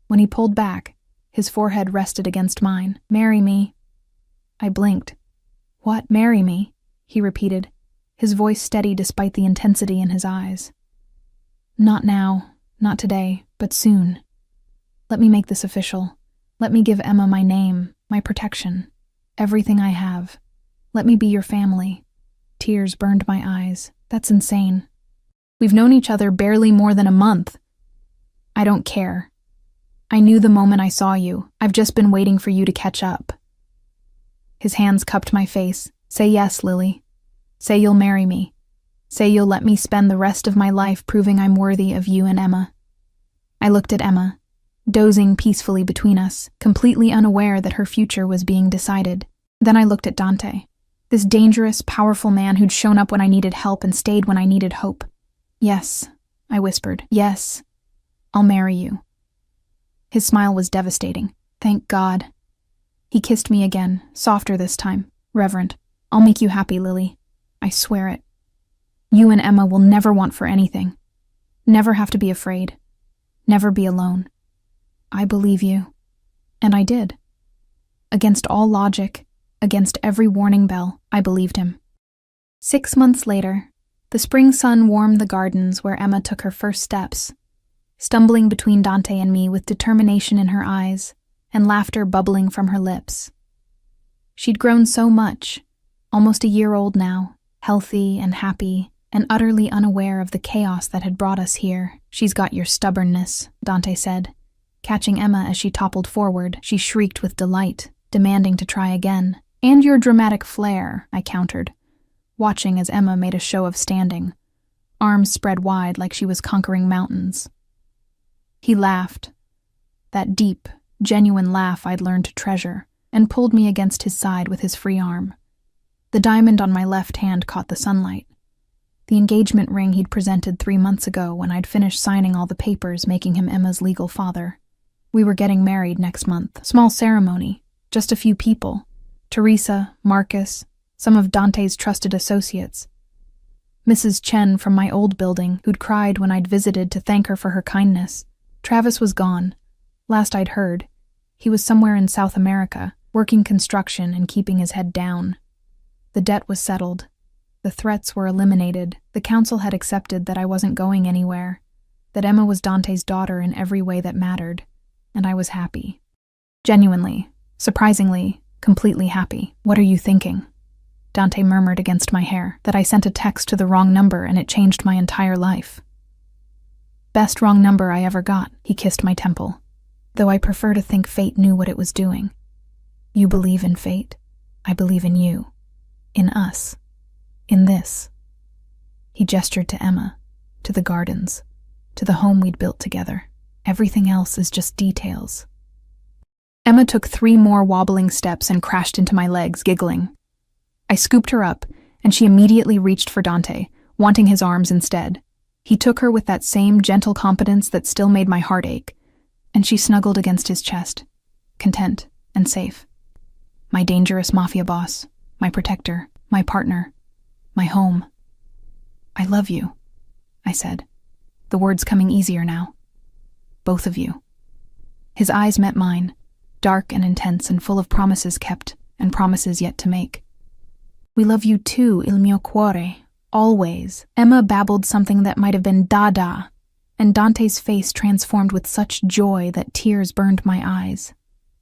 When he pulled back, his forehead rested against mine. Marry me. I blinked. What, marry me? He repeated, his voice steady despite the intensity in his eyes. Not now, not today, but soon. Let me make this official. Let me give Emma my name, my protection, everything I have. Let me be your family. Tears burned my eyes. That's insane. We've known each other barely more than a month. I don't care. I knew the moment I saw you. I've just been waiting for you to catch up. His hands cupped my face. Say yes, Lily. Say you'll marry me. Say you'll let me spend the rest of my life proving I'm worthy of you and Emma. I looked at Emma, dozing peacefully between us, completely unaware that her future was being decided. Then I looked at Dante, this dangerous, powerful man who'd shown up when I needed help and stayed when I needed hope. Yes, I whispered. Yes, I'll marry you. His smile was devastating. Thank God. He kissed me again, softer this time, reverent. I'll make you happy, Lily. I swear it. You and Emma will never want for anything. Never have to be afraid. Never be alone. I believe you. And I did. Against all logic, against every warning bell, I believed him. 6 months later, the spring sun warmed the gardens where Emma took her first steps, stumbling between Dante and me with determination in her eyes and laughter bubbling from her lips. She'd grown so much, almost a year old now, healthy and happy, and utterly unaware of the chaos that had brought us here. She's got your stubbornness, Dante said. Catching Emma as she toppled forward, she shrieked with delight, demanding to try again. And your dramatic flair, I countered, watching as Emma made a show of standing, arms spread wide like she was conquering mountains. He laughed, that deep, genuine laugh I'd learned to treasure, and pulled me against his side with his free arm. The diamond on my left hand caught the sunlight. The engagement ring he'd presented 3 months ago when I'd finished signing all the papers making him Emma's legal father. We were getting married next month. Small ceremony, just a few people. Teresa, Marcus, some of Dante's trusted associates. Mrs. Chen from my old building, who'd cried when I'd visited to thank her for her kindness. Travis was gone. Last I'd heard, he was somewhere in South America, working construction and keeping his head down. The debt was settled. The threats were eliminated. The council had accepted that I wasn't going anywhere, that Emma was Dante's daughter in every way that mattered, and I was happy. Genuinely, surprisingly, completely happy. What are you thinking? Dante murmured against my hair, that I sent a text to the wrong number and it changed my entire life. Best wrong number I ever got, he kissed my temple, though I prefer to think fate knew what it was doing. You believe in fate. I believe in you. In us. In this. He gestured to Emma, to the gardens, to the home we'd built together. Everything else is just details. Emma took 3 more wobbling steps and crashed into my legs, giggling. I scooped her up, and she immediately reached for Dante, wanting his arms instead. He took her with that same gentle competence that still made my heart ache, and she snuggled against his chest, content and safe. My dangerous mafia boss, my protector, my partner, my home. I love you, I said, the words coming easier now. Both of you. His eyes met mine, dark and intense and full of promises kept and promises yet to make. We love you too, il mio cuore, always. Emma babbled something that might have been da-da, and Dante's face transformed with such joy that tears burned my eyes.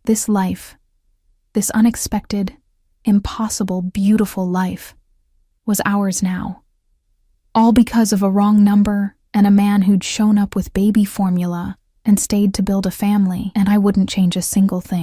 This life, this unexpected, impossible, beautiful life, was ours now. All because of a wrong number and a man who'd shown up with baby formula and stayed to build a family, and I wouldn't change a single thing.